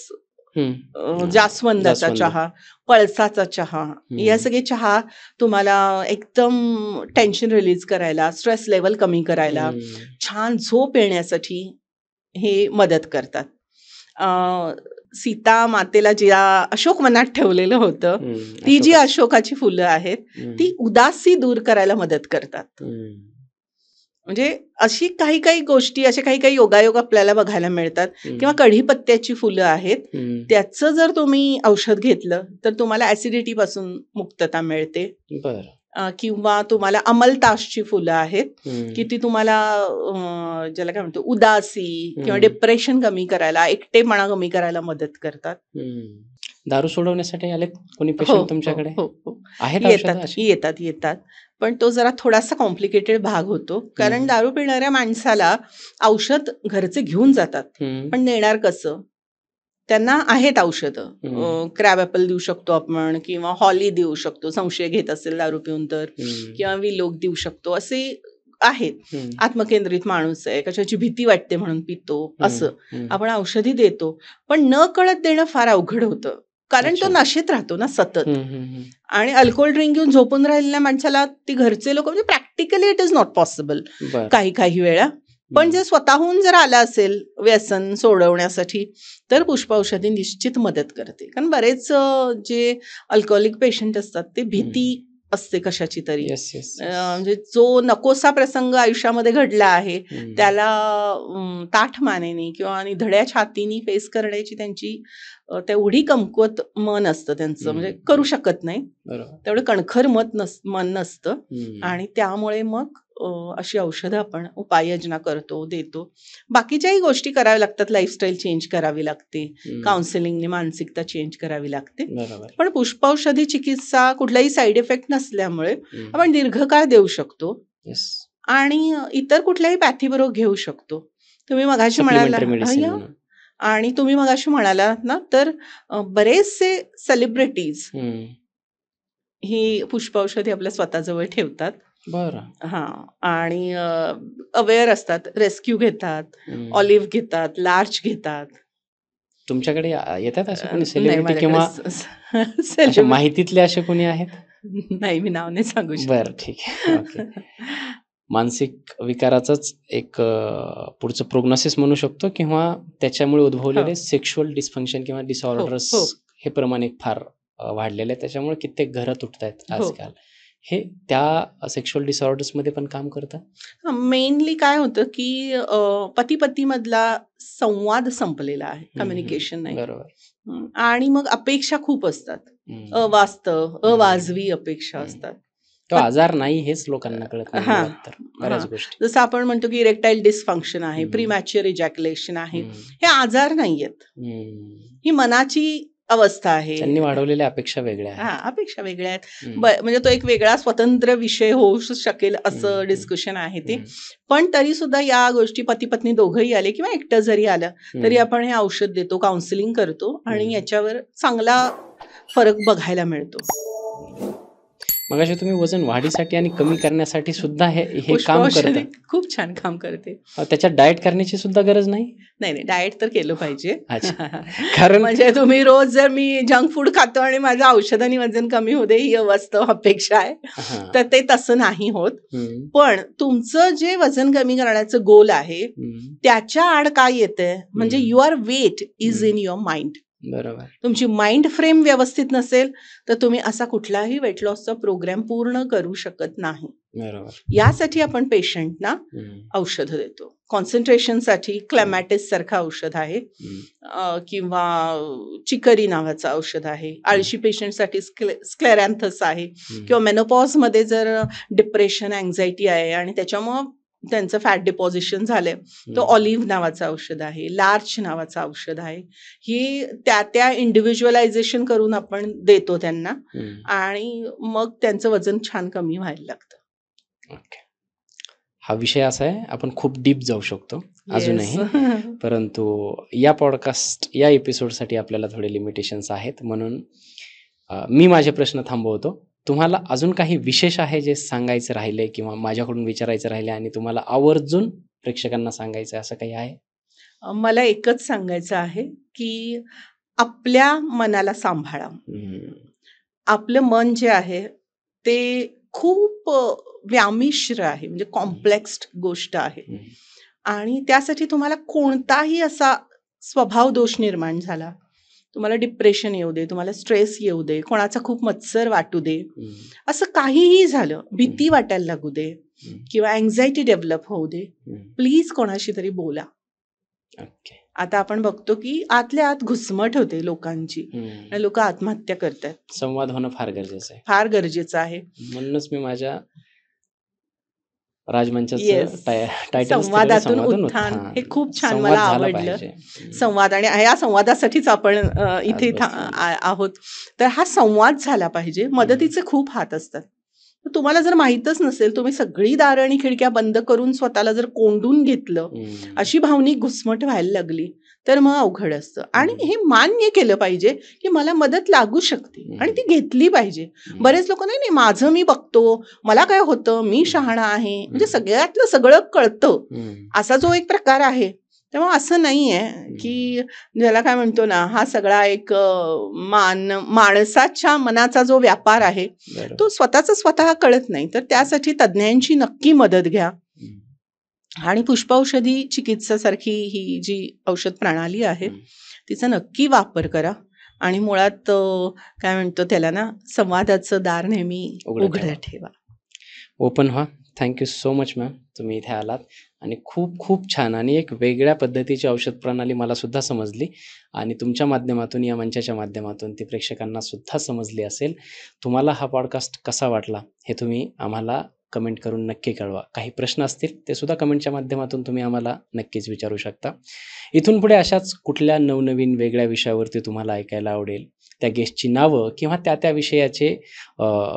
जास्वंदाचा चहा, पळसाचा चहा, या सगळे चहा तुम्हाला एकदम टेन्शन रिलीज करायला, स्ट्रेस लेवल कमी करायला, छान झोप येण्यासाठी हे मदत करतात. सीता मातेला ज्या अशोक वनात ठेवलेलं होतं, ती जी अशोकाची फुलं आहेत ती उदासी दूर करायला मदत करतात. म्हणजे अशी काही काही गोष्टी, असे काही काही योगायोग आपल्याला बघायला मिळतात. किंवा कढीपत्त्याची फुलं आहेत, त्याचं जर तुम्ही औषध घेतलं तर तुम्हाला ऍसिडिटी पासून मुक्तता मिळते. किंवा तुम्हाला अमलतासची फुलं आहेत की ती तुम्हाला ज्याला काय म्हणतो उदासी किंवा डिप्रेशन कमी करायला, एकटेपणा कमी करायला मदत करतात. दारू सोडवण्यासाठी आले कोणी पेशंट तुमच्याकडे? येतात पण तो जरा थोडासा कॉम्प्लिकेटेड भाग होतो, कारण दारू पिणाऱ्या माणसाला औषध घरचे घेऊन जातात, पण देणार कसं? त्यांना आहेत औषधं, क्रॅब ॲपल देऊ शकतो आपण, किंवा हॉली देऊ शकतो संशय घेत असेल दारू पिऊन तर, किंवा विलोक देऊ शकतो, असे आहेत. आत्मकेंद्रित माणूस आहे, कशाची भीती वाटते म्हणून पितो, असं आपण औषधी देतो, पण न कळत देणं फार अवघड होतं, कारण तो नशेत राहतो ना सतत. आणि अल्कोहोल ड्रिंक घेऊन झोपून राहिलेल्या माणसाला ती घरचे लोक, म्हणजे practically it is not possible काही वेळा. पण जे स्वतःहून जर आलं असेल व्यसन सोडवण्यासाठी तर पुष्पौषधी निश्चित मदत करते. कारण बरेच जे अल्कोहोलिक पेशंट असतात ते भीती असते कशाची तरी, म्हणजे जो नकोसा प्रसंग आयुष्यामध्ये घडला आहे त्याला ताठ मानेने किंवा निधड्या छातीने फेस करण्याची त्यांची तेवढी कमकुवत मन असतं त्यांचं, म्हणजे करू शकत नाही, तेवढं कणखर मन नसतं. आणि त्यामुळे मग अशी औषधं आपण उपाययोजना करतो, देतो. बाकीच्याही गोष्टी कराव्या लागतात, लाईफस्टाईल चेंज करावी लागते, काउन्सिलिंगने मानसिकता चेंज करावी लागते. पण पुष्पौषधी चिकित्सा कुठलाही साईड इफेक्ट नसल्यामुळे आपण दीर्घकाळ देऊ शकतो आणि इतर कुठल्याही पॅथीबरोबर घेऊ शकतो. तुम्ही मगाशी म्हणाला आणि तुम्ही मगाशी म्हणालात ना, तर बरेचसे सेलिब्रिटीज ही पुष्पौषधी आपल्या स्वतःजवळ ठेवतात. आणि अवेअर असतात, रेस्क्यू घेतात, ऑलिव्ह घेतात, लार्च घेतात. तुमच्याकडे येतात असे कोणी सेलिब्रिटी किंवा माहितीतले असे कोणी आहेत? नाही, मी नाव नाही सांगू शकत. बरं, ठीक आहे. मानसिक विकाराचंच एक पुढचं प्रोग्नोसिस म्हणू शकतो, किंवा त्याच्यामुळे उद्भवलेले सेक्शुअल डिस्फंक्शन किंवा डिसऑर्डर्स हे प्रमाण एक फार वाढलेलं आहे. त्याच्यामुळे कित्येक घरं तुटत आहेत आजकाल. हे त्या सेक्शुअल डिसऑर्डर्स मध्ये पण काम करतात. मेनली काय होतं की पती मधला संवाद संपलेला आहे, कम्युनिकेशन नाही. बरोबर. आणि मग अपेक्षा खूप असतात, अवास्तव अवाजवी अपेक्षा असतात. तो आजार नाही हेच लोकांना कळत नाही बऱ्याच गोष्टी. जसं आपण म्हणतो की इरेक्टाईल डिस्फंक्शन आहे, प्रीमॅच्युअर इजॅक्युलेशन आहे, हे आजार नाहीयेत, ही मनाची अवस्था आहे. त्यांनी वाढवलेल्या अपेक्षा वेगळ्या आहेत. अपेक्षा वेगळ्या आहेत. म्हणजे तो एक वेगळा स्वतंत्र विषय होऊ शकेल असं डिस्कशन आहे ते. पण तरी सुद्धा या गोष्टी पती पत्नी दोघंही आले किंवा एकटं जरी आलं तरी आपण हे औषध देतो, काउन्सिलिंग करतो आणि याच्यावर चांगला फरक बघायला मिळतो. मगाशी तुम्ही वजन वाढीसाठी आणि कमी करण्यासाठी सुद्धा हे काम करतं. खूप छान काम करते. त्याच्यात डाएट करण्याची सुद्धा गरज नाही. नाही, डाएट तर केलं पाहिजे. कारण म्हणजे तुम्ही रोज जर मी जंक फूड खातो आणि माझं औषधाने वजन कमी होते ही वास्तव अपेक्षा आहे, तर ते तसं नाही होत. पण तुमचं जे वजन कमी करण्याचं गोल आहे त्याच्या आड काय येतंय, म्हणजे your weight is in your mind. बरोबर. तुमची माइंड फ्रेम व्यवस्थित नसेल तर तुम्ही असा कुठलाही वेट लॉसचा प्रोग्राम पूर्ण करू शकत नाही. बरोबर. यासाठी आपण पेशंटना औषधं देतो. कॉन्सन्ट्रेशनसाठी क्लॅमॅटिस सारखं औषध आहे, किंवा चिकरी नावाचं औषध आहे. आळशी पेशंटसाठी स्क्लेरॅन्थस आहे, किंवा मेनोपॉज मध्ये जर डिप्रेशन अँझायटी आहे आणि त्याच्यामुळं त्यांचं फॅट डिपॉझिशन झालंय, तो ऑलिव्ह नावाचं औषध आहे, लार्च नावाचं औषध आहे. ही त्या इंडिव्हिज्युअलायझेशन करून आपण देतो त्यांना, आणि मग त्यांचं वजन छान कमी व्हायला लागतं. ओके. हा विषय असा आहे, आपण खूप डीप जाऊ शकतो अजूनही, परंतु या पॉडकास्ट या एपिसोडसाठी आपल्याला थोडे लिमिटेशन्स आहेत, म्हणून मी माझे प्रश्न थांबवतो. तुम्हाला अजून काही विशेष आहे जे सांगायचं राहिले किंवा माझ्याकडून विचारायचं राहिले आणि तुम्हाला आवर्जून प्रेक्षकांना सांगायचं असं काही आहे? मला एकच सांगायचं आहे की आपल्या मनाला सांभाळा. आपलं मन जे आहे ते खूप व्यामिश्र आहे, म्हणजे कॉम्प्लेक्स्ड गोष्ट आहे, आणि त्यासाठी तुम्हाला कोणताही असा स्वभाव दोष निर्माण झाला, तुम्हाला डिप्रेशन येऊ दे, तुम्हाला स्ट्रेस येऊ दे, कोणाचा खूप मत्सर वाटू दे, असं काहीही झालं, भीती वाटायला लागू दे किंवा अँझायटी डेव्हलप होऊ दे, प्लीज कोणाशी तरी बोला. आता आपण बघतो की आतल्या आत घुसमट होते लोकांची, लोक आत्महत्या करतात. संवाद होणं फार गरजेचं आहे, फार गरजेचं आहे. म्हणूनच मी माझ्या राजमंचाचं टायटल संवादातून उत्थान हे खूप छान मला आवडलं. संवाद, आणि या संवादासाठीच आपण इथे आहोत. तर हा संवाद झाला पाहिजे. मदतीचे खूप हात असतात. तुम्हाला जर माहीतच नसेल, तुम्ही सगळी दारं आणि खिडक्या बंद करून स्वतःला जर कोंडून घेतलं, अशी भावनिक घुसमट व्हायला लागली, तर मग अवघड असतं. आणि हे मान्य केलं पाहिजे की मला मदत लागू शकते आणि ती घेतली पाहिजे. बरेच लोक नाही माझं मी बघतो, मला काय होतं, मी शहाणा आहे, म्हणजे सगळ्यातलं सगळं कळतं, असा जो एक प्रकार आहे. तेव्हा असं नाही आहे की ज्याला काय म्हणतो ना, हा सगळा एक माणसाच्या मनाचा जो व्यापार आहे तो स्वतः कळत नाही. तर त्यासाठी तज्ज्ञांची नक्की मदत घ्या. आणि पुष्पौषधी चिकित्सासारखी ही जी औषध प्रणाली आहे तिचा नक्की वापर करा. आणि मुळात काय म्हणतो त्याला ना, संवादाचं दार नेहमी उघडं ठेवा. ओपन व्हा. थँक्यू सो मच मॅम, तुम्ही इथे आलात आणि खूप खूप छान आणि एक वेगळ्या पद्धतीची औषध प्रणाली मला सुद्धा समजली, आणि तुमच्या माध्यमातून, या मंचाच्या माध्यमातून ती प्रेक्षकांना सुद्धा समजली असेल. तुम्हाला हा पॉडकास्ट कसा वाटला हे तुम्ही आम्हाला कमेंट करून नक्की कळवा. काही प्रश्न असतील ते सुद्धा कमेंटच्या माध्यमातून तुम्ही आम्हाला नक्कीच विचारू शकता. इथून पुढे अशाच कुठल्या नवनवीन वेगळ्या विषयावरती तुम्हाला ऐकायला आवडेल, त्या गेस्टची नावं किंवा त्या विषयाचे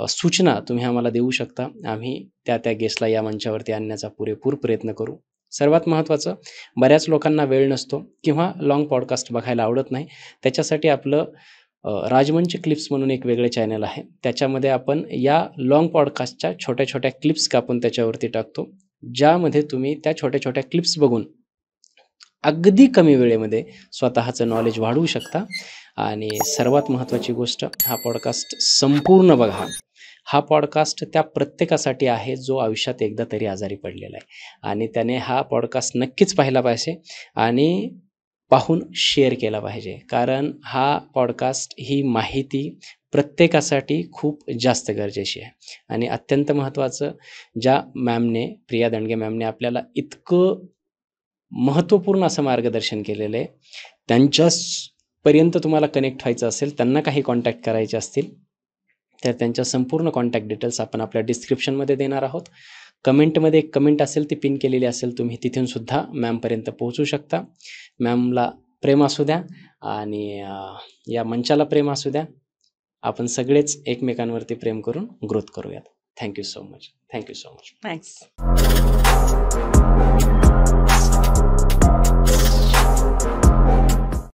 सूचना तुम्ही आम्हाला देऊ शकता. आम्ही त्या गेस्टला या मंचावरती आणण्याचा पुरेपूर प्रयत्न करू. सर्वात महत्त्वाचं, बऱ्याच लोकांना वेळ नसतो किंवा लॉंग पॉडकास्ट बघायला आवडत नाही. त्याच्यासाठी आपलं राजमंच क्लिप्स म्हणून एक वेगळं चॅनल आहे. त्याच्यामध्ये आपण या लॉंग पॉडकास्टच्या छोट्या छोट्या क्लिप्स कापून त्याच्यावरती टाकतो, ज्यामध्ये तुम्ही त्या छोट्या छोट्या क्लिप्स बघून अगदी कमी वेळेमध्ये स्वतःचं नॉलेज वाढवू शकता. आणि सर्वात महत्त्वाची गोष्ट, हा पॉडकास्ट संपूर्ण बघा. हा पॉडकास्ट त्या प्रत्येकासाठी आहे जो आयुष्यात एकदा तरी आजारी पडलेला आहे, आणि त्याने हा पॉडकास्ट नक्कीच पाहिला पाहिजे आणि पाहून शेअर केला पाहिजे. कारण हा पॉडकास्ट, ही माहिती प्रत्येकासाठी खूप जास्त गरजेची आहे. आणि अत्यंत महत्त्वाचं, ज्या मॅमने, प्रिया दंडगे मॅमने आपल्याला इतकं महत्त्वपूर्ण असं मार्गदर्शन केलेलं आहे, त्यांच्यापर्यंत तुम्हाला कनेक्ट व्हायचं असेल, त्यांना काही कॉन्टॅक्ट करायचे असतील, तर त्यांच्या संपूर्ण कॉन्टॅक्ट डिटेल्स आपण आपल्या डिस्क्रिप्शनमध्ये देणार आहोत. कमेंटमध्ये एक कमेंट असेल, ती पिन केलेली असेल, तुम्ही तिथून सुद्धा मॅमपर्यंत पोहोचू शकता. मॅमला प्रेम असू द्या आणि या मंचाला प्रेम असू द्या. आपण सगळेच एकमेकांवरती प्रेम करून ग्रोथ करूयात. Thank you so much. Thank you so much. Thanks.